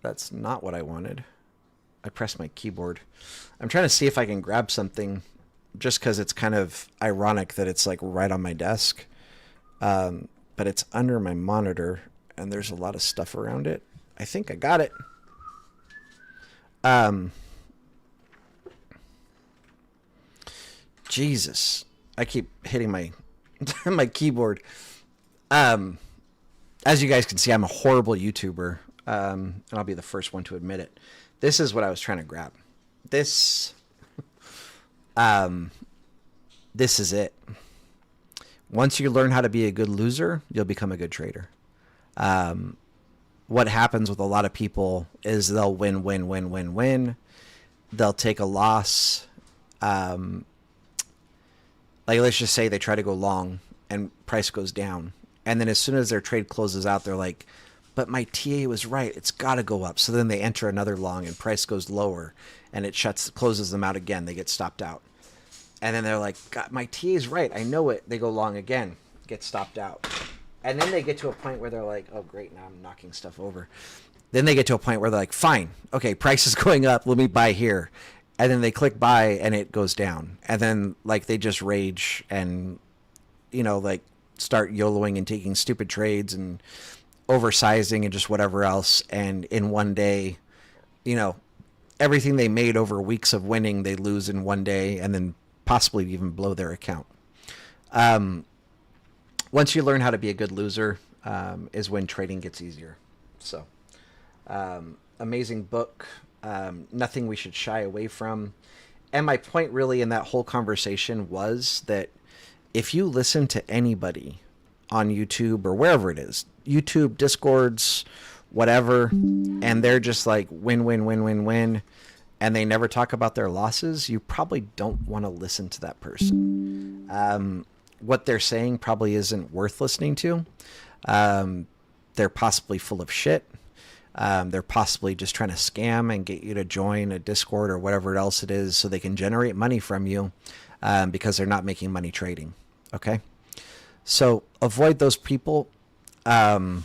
That's not what I wanted. I pressed my keyboard. I'm trying to see if I can grab something, just because it's kind of ironic that it's like right on my desk, but it's under my monitor and there's a lot of stuff around it. I think I got it. Jesus, I keep hitting my my keyboard. As you guys can see, I'm a horrible YouTuber, and I'll be the first one to admit it. This is what I was trying to grab. This is it. Once you learn how to be a good loser, you'll become a good trader. What happens with a lot of people is they'll win. They'll take a loss. Like, let's just say they try to go long and price goes down. And then as soon as their trade closes out, they're like, but my TA was right. It's got to go up. So then they enter another long and price goes lower and it closes them out again. They get stopped out. And then they're like, God, my TA is right. I know it. They go long again, get stopped out. And then they get to a point where they're like, oh, great, now I'm knocking stuff over. Then they get to a point where they're like, fine, okay, price is going up. Let me buy here. And then they click buy and it goes down. And then like they just rage and, like start YOLOing and taking stupid trades and oversizing and just whatever else. And in one day, everything they made over weeks of winning, they lose in one day and then possibly even blow their account. Once you learn how to be a good loser, is when trading gets easier. So, amazing book. Nothing we should shy away from. And my point really in that whole conversation was that if you listen to anybody on YouTube or wherever it is, YouTube, Discords, whatever, and they're just like win, and they never talk about their losses, you probably don't want to listen to that person. What they're saying probably isn't worth listening to. They're possibly full of shit. They're possibly just trying to scam and get you to join a Discord or whatever else it is so they can generate money from you, because they're not making money trading. Okay? So avoid those people. And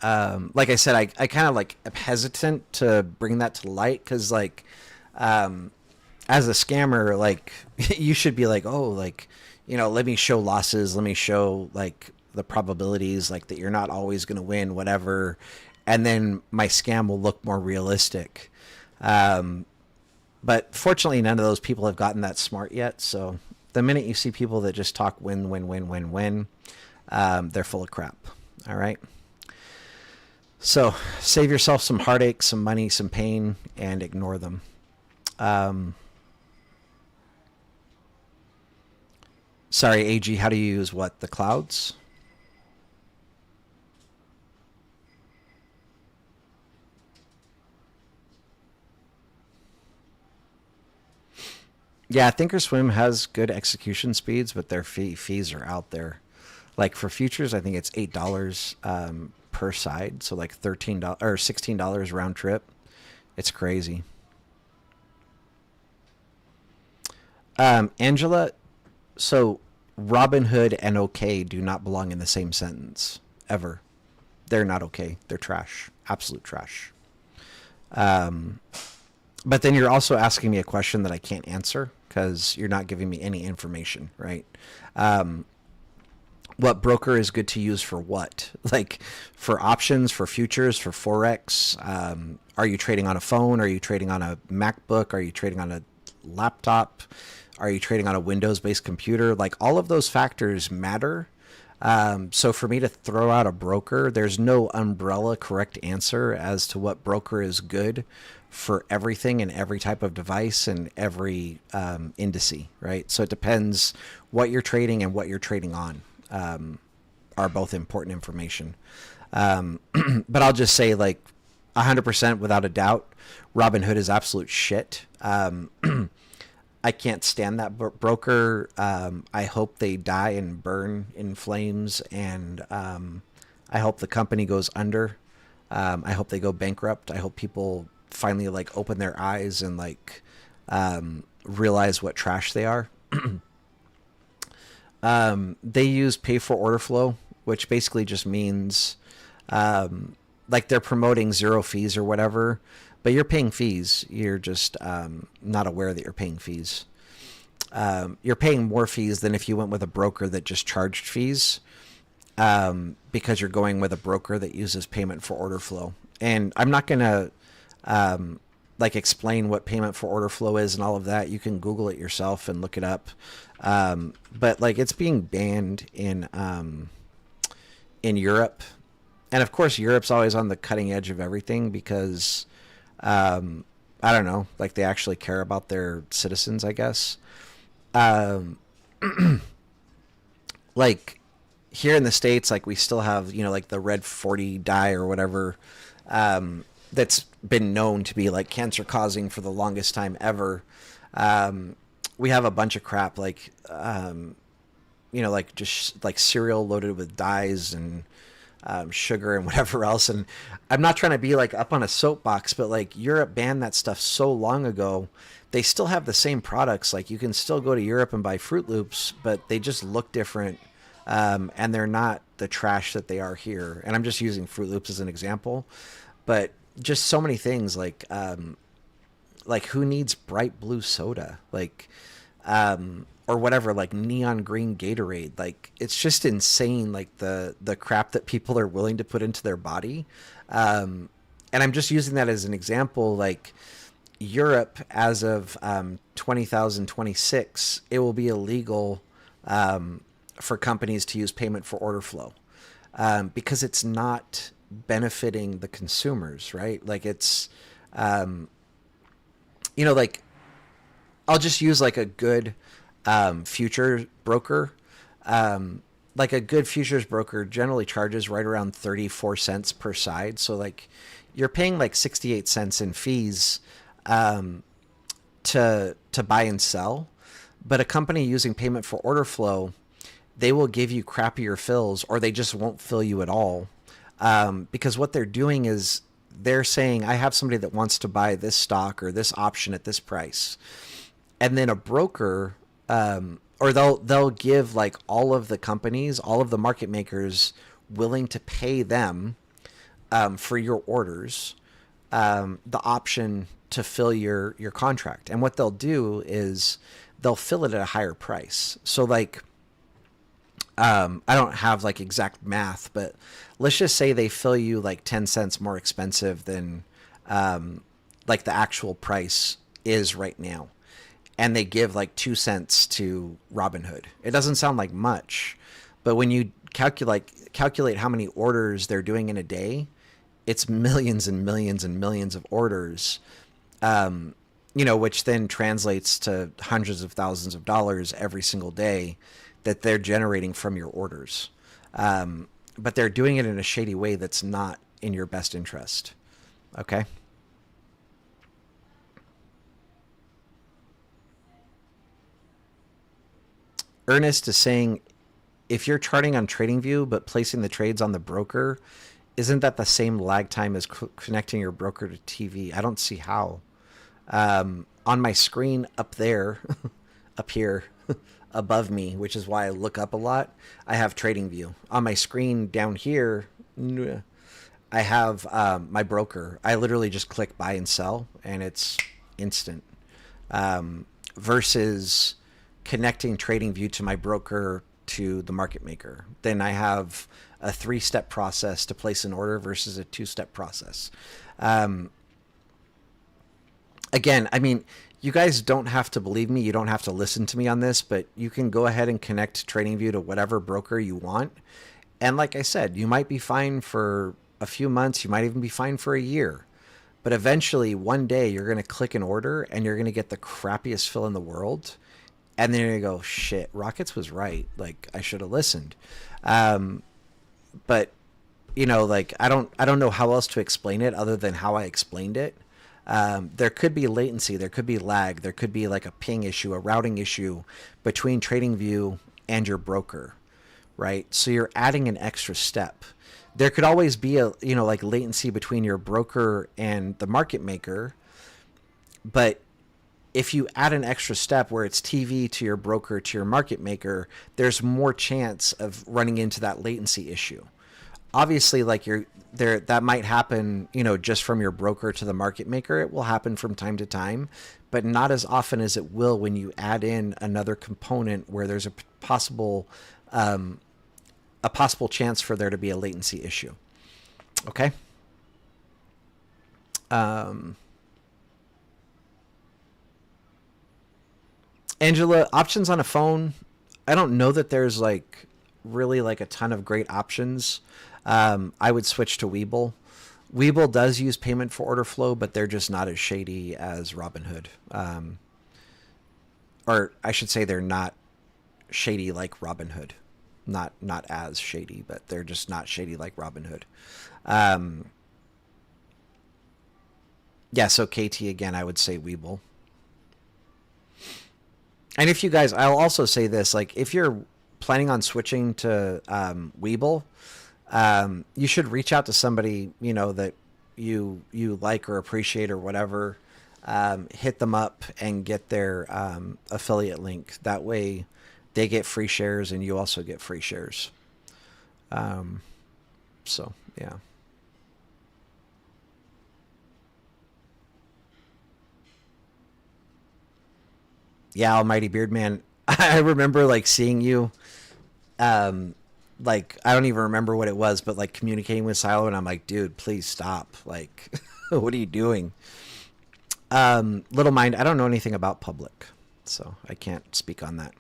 like I said, I kind of like am hesitant to bring that to light because like as a scammer, like you should be like, oh, like, let me show losses, let me show like the probabilities, like that you're not always going to win, whatever, and then my scam will look more realistic. Um, but fortunately, none of those people have gotten that smart yet. So the minute you see people that just talk win, win, win, win, win, they're full of crap. All right. So save yourself some heartache, some money, some pain, and ignore them. Um, Sorry, AG, how do you use what? The clouds? Yeah, Thinkorswim has good execution speeds, but their fees are out there. Like for futures, I think it's $8 per side, so like $13 or $16 round trip. It's crazy. Angela, so Robinhood and okay do not belong in the same sentence ever. They're not okay. They're trash. Absolute trash. Um, but then you're also asking me a question that I can't answer because you're not giving me any information, right? Um, what broker is good to use for what? Like for options, for futures, for forex? Are you trading on a phone? Are you trading on a MacBook? Are you trading on a laptop? Are you trading on a Windows-based computer? Like all of those factors matter. So for me to throw out a broker, there's no umbrella correct answer as to what broker is good for everything and every type of device and every indice, right? So it depends what you're trading and what you're trading on are both important information. But I'll just say like 100% without a doubt, Robinhood is absolute shit. I can't stand that broker. I hope they die and burn in flames, and I hope the company goes under. I hope they go bankrupt. I hope people finally like open their eyes and like realize what trash they are. They use pay for order flow, which basically just means like they're promoting zero fees or whatever, but you're paying fees. You're just not aware that you're paying fees. You're paying more fees than if you went with a broker that just charged fees, because you're going with a broker that uses payment for order flow. And I'm not going to like explain what payment for order flow is and all of that. You can Google it yourself and look it up. But like it's being banned in Europe. And of course, Europe's always on the cutting edge of everything because I don't know, like they actually care about their citizens, I guess. Um, like here in the States, like we still have, like the red 40 dye or whatever, that's been known to be like cancer causing for the longest time ever. We have a bunch of crap like, like just like cereal loaded with dyes and sugar and whatever else. And I'm not trying to be like up on a soapbox, but like Europe banned that stuff so long ago. They still have the same products. Like you can still go to Europe and buy Fruit Loops, but they just look different. And they're not the trash that they are here. And I'm just using Fruit Loops as an example, but just so many things like who needs bright blue soda? Like, or whatever, like neon green Gatorade. Like it's just insane. Like the crap that people are willing to put into their body. And I'm just using that as an example. Like Europe, as of 2026, it will be illegal for companies to use payment for order flow because it's not benefiting the consumers, right? Like it's, like I'll just use like a good future broker. Like a good futures broker generally charges right around 34 cents per side. So like you're paying like 68 cents in fees to buy and sell. But a company using payment for order flow, they will give you crappier fills or they just won't fill you at all. Because what they're doing is they're saying, I have somebody that wants to buy this stock or this option at this price. And then a broker, or they'll give like all of the companies, all of the market makers willing to pay them for your orders, the option to fill your contract. And what they'll do is they'll fill it at a higher price. So like I don't have like exact math, but let's just say they fill you like 10 cents more expensive than like the actual price is right now. And they give like 2 cents to Robinhood. It doesn't sound like much, but when you calculate how many orders they're doing in a day, it's millions and millions and millions of orders, which then translates to hundreds of thousands of dollars every single day that they're generating from your orders. But they're doing it in a shady way that's not in your best interest. Okay? Ernest is saying, if you're charting on TradingView but placing the trades on the broker, isn't that the same lag time as connecting your broker to TV? I don't see how. On my screen up there, up here, above me, which is why I look up a lot, I have TradingView. On my screen down here, I have my broker. I literally just click buy and sell, and it's instant. Versus connecting TradingView to my broker to the market maker. Then I have a 3-step process to place an order versus a 2-step process. Again, I mean, you guys don't have to believe me. You don't have to listen to me on this, but you can go ahead and connect TradingView to whatever broker you want. And like I said, you might be fine for a few months. You might even be fine for a year. But eventually, one day, you're going to click an order and you're going to get the crappiest fill in the world. And then you're going to go, shit, Rockets was right. Like, I should have listened. But, like, I don't know how else to explain it other than how I explained it. There could be latency, there could be lag, there could be like a ping issue, a routing issue between TradingView and your broker, right? So you're adding an extra step. There could always be a, like latency between your broker and the market maker, but if you add an extra step where it's TV to your broker to your market maker, there's more chance of running into that latency issue. Obviously, like you're there, that might happen, just from your broker to the market maker. It will happen from time to time, but not as often as it will when you add in another component where there's a possible chance for there to be a latency issue. Okay. Angela, options on a phone. I don't know that there's like really like a ton of great options. I would switch to Webull. Webull does use payment for order flow, but they're just not as shady as Robinhood. Or I should say they're not shady like Robinhood. Not as shady, but they're just not shady like Robinhood. Yeah, so KT again, I would say Webull. And if you guys, I'll also say this, like if you're planning on switching to Webull, you should reach out to somebody, that you like or appreciate or whatever. Hit them up and get their affiliate link. That way they get free shares and you also get free shares. So, yeah. Yeah, Almighty Beardman. I remember like seeing you, like I don't even remember what it was, but like communicating with Silo, and I'm like, dude, please stop. Like, what are you doing? Little Mind, I don't know anything about public, so I can't speak on that.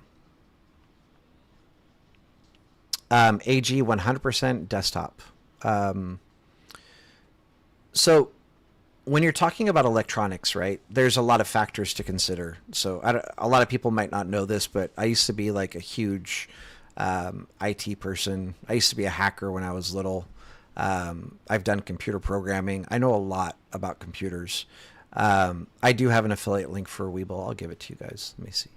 AG 100% desktop. So when you're talking about electronics, right, there's a lot of factors to consider. So a lot of people might not know this, but I used to be like a huge IT person. I used to be a hacker when I was little. I've done computer programming. I know a lot about computers. I do have an affiliate link for Webull. I'll give it to you guys. Let me see.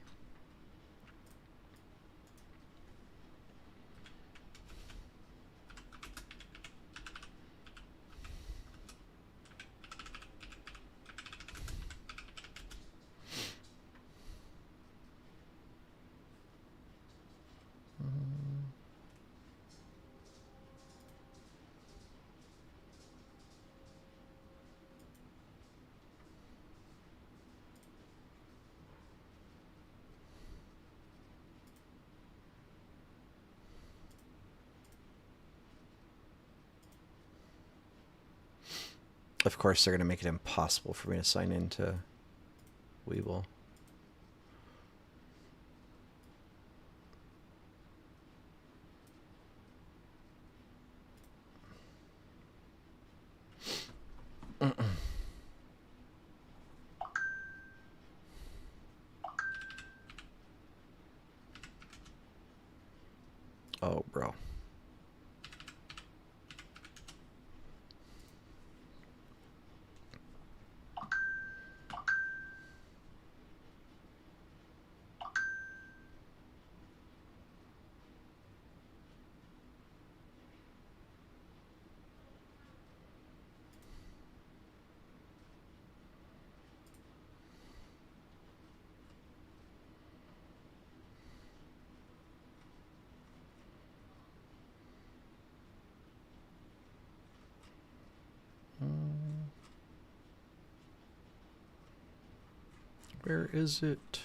Of course, they're going to make it impossible for me to sign into Weeble. Oh, bro. Where is it?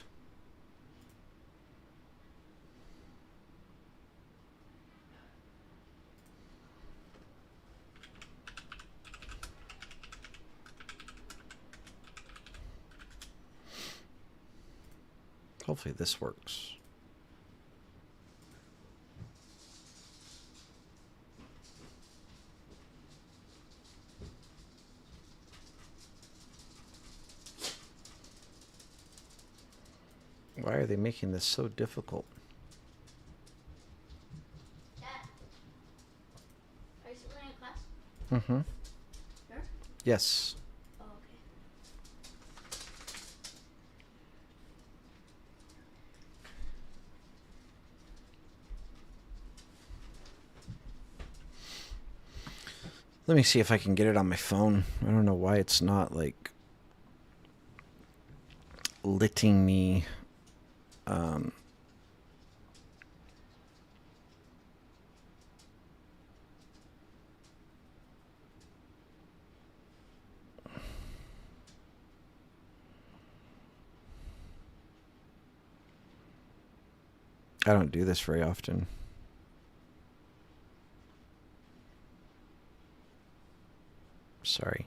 Hopefully this works. Why are they making this so difficult? Dad, are you still in class? Mm-hmm. Sure? Yes. Oh, okay. Let me see if I can get it on my phone. I don't know why it's not, like, letting me... I don't do this very often. Sorry.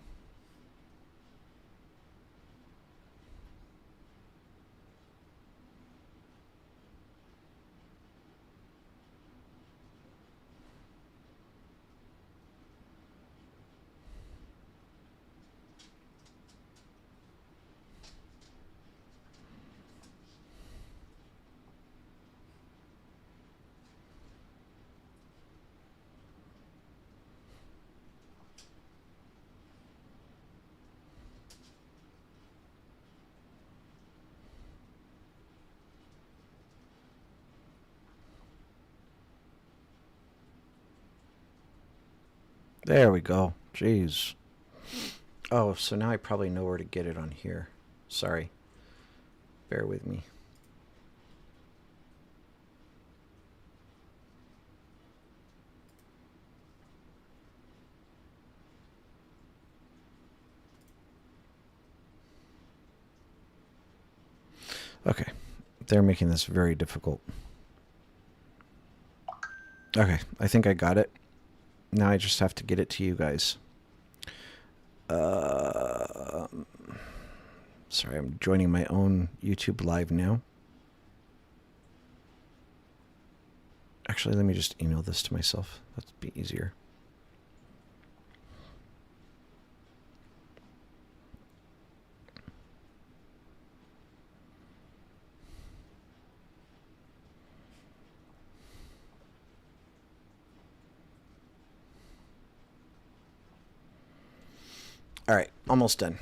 There we go. Jeez. Oh, so now I probably know where to get it on here. Sorry. Bear with me. Okay. They're making this very difficult. Okay. I think I got it. Now I just have to get it to you guys. Sorry, I'm joining my own YouTube live now. Actually, let me just email this to myself. That'd be easier. All right, almost done.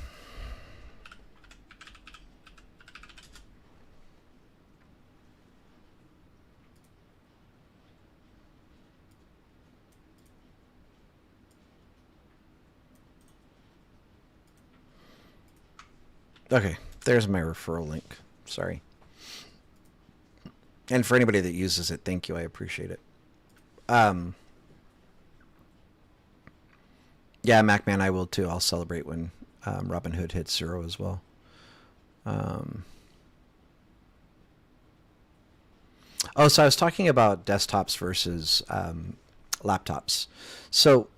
Okay, there's my referral link. Sorry. And for anybody that uses it, thank you. I appreciate it. Yeah, MacMan, I will too. I'll celebrate when Robinhood hits 0 as well. Oh, so I was talking about desktops versus laptops. So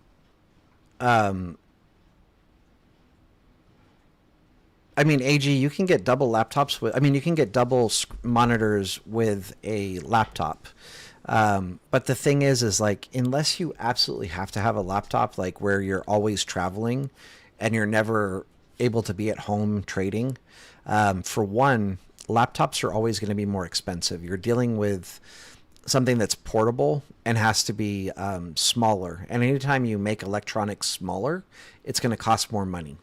I mean, AG, you can get double laptops with. I mean, you can get double monitors with a laptop. But the thing is like, unless you absolutely have to have a laptop, like where you're always traveling, and you're never able to be at home trading, for one, laptops are always going to be more expensive. You're dealing with something that's portable and has to be smaller. And anytime you make electronics smaller, it's going to cost more money.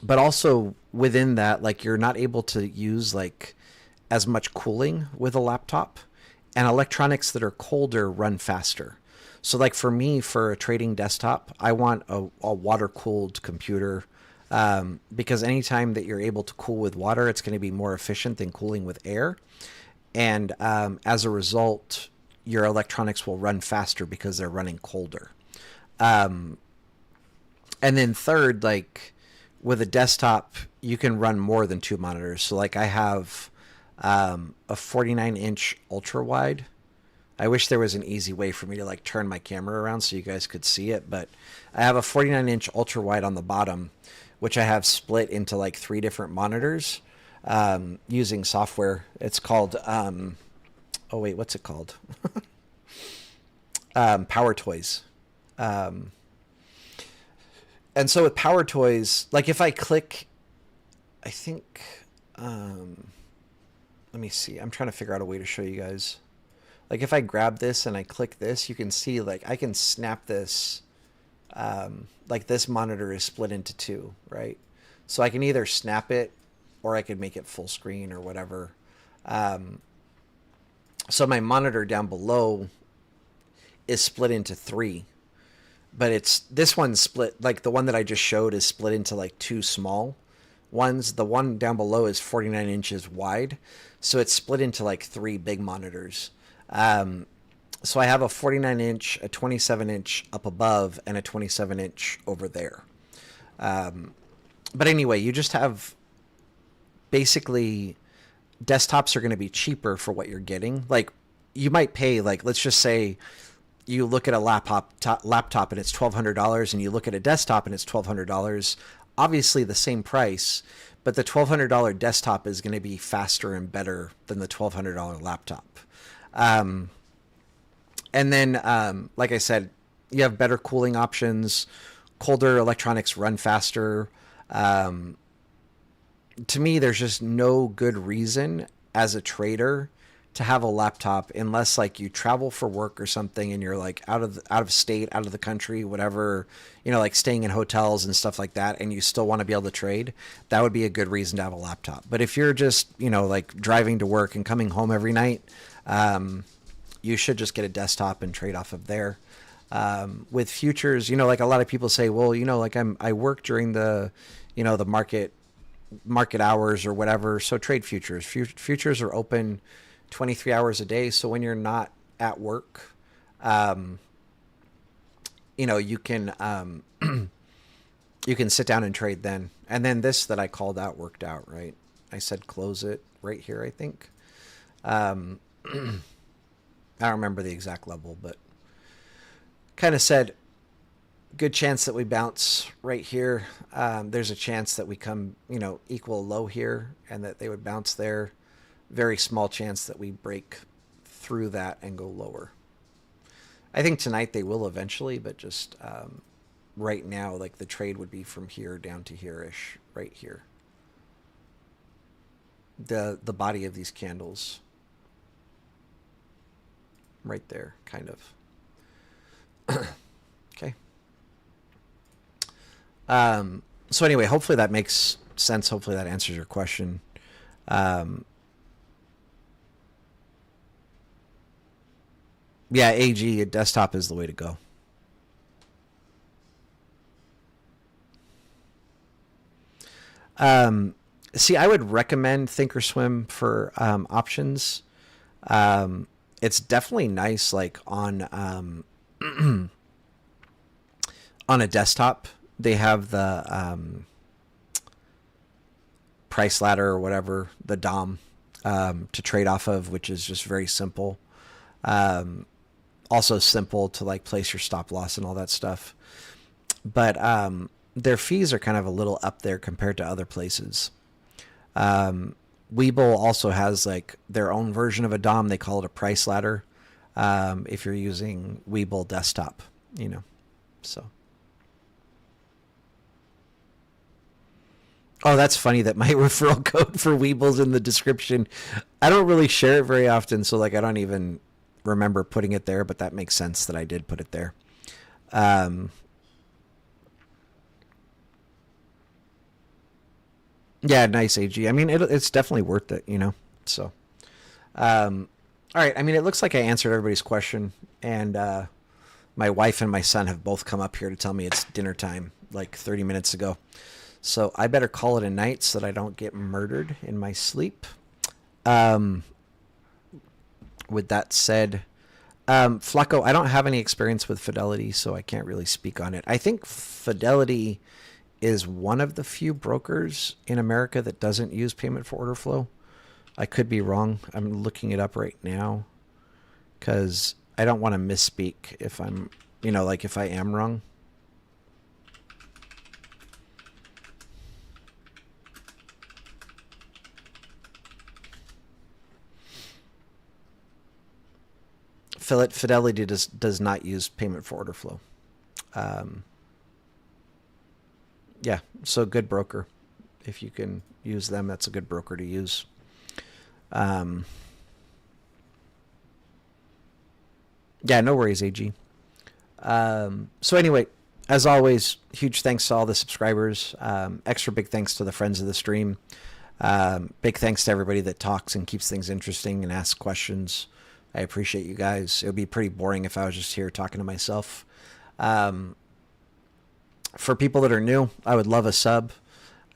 But also within that, like you're not able to use like as much cooling with a laptop, and electronics that are colder run faster. So like for me, for a trading desktop, I want a water cooled computer, because anytime that you're able to cool with water, it's going to be more efficient than cooling with air. And as a result, your electronics will run faster because they're running colder. And then third, like with a desktop, you can run more than two monitors. So like I have a 49-inch ultra wide. I wish there was an easy way for me to like turn my camera around so you guys could see it, but I have a 49-inch ultra wide on the bottom, which I have split into like three different monitors, using software. It's called oh wait, what's it called? Power Toys. And so with Power Toys, like if I click, I think, let me see. I'm trying to figure out a way to show you guys. Like if I grab this and I click this, you can see like I can snap this, like this monitor is split into two, right? So I can either snap it or I could make it full screen or whatever. So my monitor down below is split into three, but it's this one's split, like the one that I just showed is split into like two small ones. The one down below is 49 inches wide, so it's split into like three big monitors. So I have a 49-inch, a 27-inch up above, and a 27-inch over there. But anyway, you just have basically desktops are going to be cheaper for what you're getting. Like you might pay, like let's just say you look at a laptop and it's $1,200, and you look at a desktop and it's $1,200. Obviously the same price, but the $1,200 desktop is going to be faster and better than the $1,200 laptop. And then, like I said, you have better cooling options. Colder electronics run faster. To me, there's just no good reason as a trader to have a laptop unless like you travel for work or something and you're like out of state, out of the country, whatever, you know, like staying in hotels and stuff like that, and you still want to be able to trade. That would be a good reason to have a laptop. But if you're just, you know, like driving to work and coming home every night, you should just get a desktop and trade off of there. With futures, you know, like a lot of people say, well, you know, like I work during the, you know, the market hours or whatever. So trade futures. Futures are open 23 hours a day. So when you're not at work, you know, you can, you can sit down and trade then. And then this that I called out worked out, right? I said, close it right here, I think. I don't remember the exact level, but kind of said, good chance that we bounce right here. There's a chance that we come, you know, equal low here and that they would bounce there. Very small chance that we break through that and go lower. I think tonight they will eventually, but just right now, like the trade would be from here down to here-ish, right here. The body of these candles. Right there, kind of. Okay. So anyway, hopefully that makes sense. Hopefully that answers your question. Yeah, AG, a desktop is the way to go. See, I would recommend Thinkorswim for options. It's definitely nice, like on on a desktop. They have the price ladder or whatever, the DOM, to trade off of, which is just very simple. Also simple to like place your stop loss and all that stuff. But their fees are kind of a little up there compared to other places. Webull also has like their own version of a DOM. They call it a price ladder. If you're using Webull desktop, you know, so. Oh, that's funny that my referral code for Weeble's in the description. I don't really share it very often, so like I don't even remember putting it there, but that makes sense that I did put it there. Um, yeah, nice AG. I mean, it's definitely worth it, you know. So, um, all right. I mean, it looks like I answered everybody's question, and my wife and my son have both come up here to tell me it's dinner time, like 30 minutes ago. So I better call it a night so that I don't get murdered in my sleep. Um, with that said, Flacco, I don't have any experience with Fidelity, so I can't really speak on it. I think Fidelity is one of the few brokers in America that doesn't use payment for order flow. I could be wrong. I'm looking it up right now because I don't want to misspeak if I'm, you know, like if I am wrong. Fidelity does not use payment for order flow. Um, yeah, so good broker. If you can use them, that's a good broker to use. Um, yeah, no worries, AG. So anyway, as always, huge thanks to all the subscribers. Extra big thanks to the friends of the stream. Big thanks to everybody that talks and keeps things interesting and asks questions. I appreciate you guys. It would be pretty boring if I was just here talking to myself. For people that are new, I would love a sub.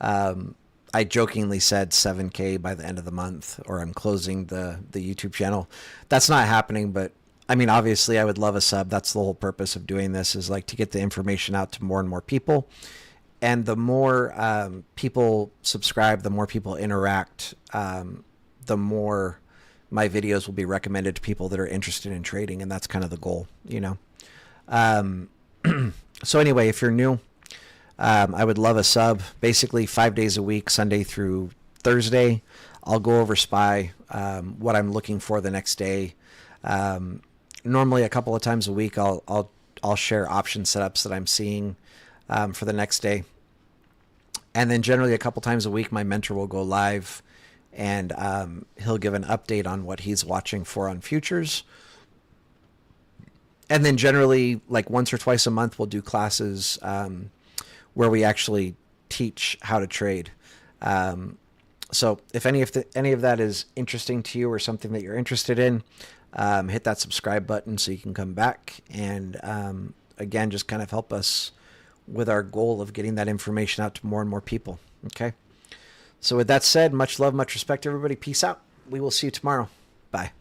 I jokingly said 7K by the end of the month, or I'm closing the YouTube channel. That's not happening, but I mean, obviously I would love a sub. That's the whole purpose of doing this, is like to get the information out to more and more people. And the more people subscribe, the more people interact, the more my videos will be recommended to people that are interested in trading. And that's kind of the goal, you know? So anyway, if you're new, I would love a sub. Basically 5 days a week, Sunday through Thursday. I'll go over SPY, what I'm looking for the next day. Normally a couple of times a week, I'll share option setups that I'm seeing for the next day. And then generally a couple times a week, my mentor will go live and he'll give an update on what he's watching for on futures. And then generally like once or twice a month, we'll do classes where we actually teach how to trade. So if any of that is interesting to you or something that you're interested in, hit that subscribe button so you can come back and again, just kind of help us with our goal of getting that information out to more and more people. Okay. So with that said, much love, much respect, everybody. Peace out. We will see you tomorrow. Bye.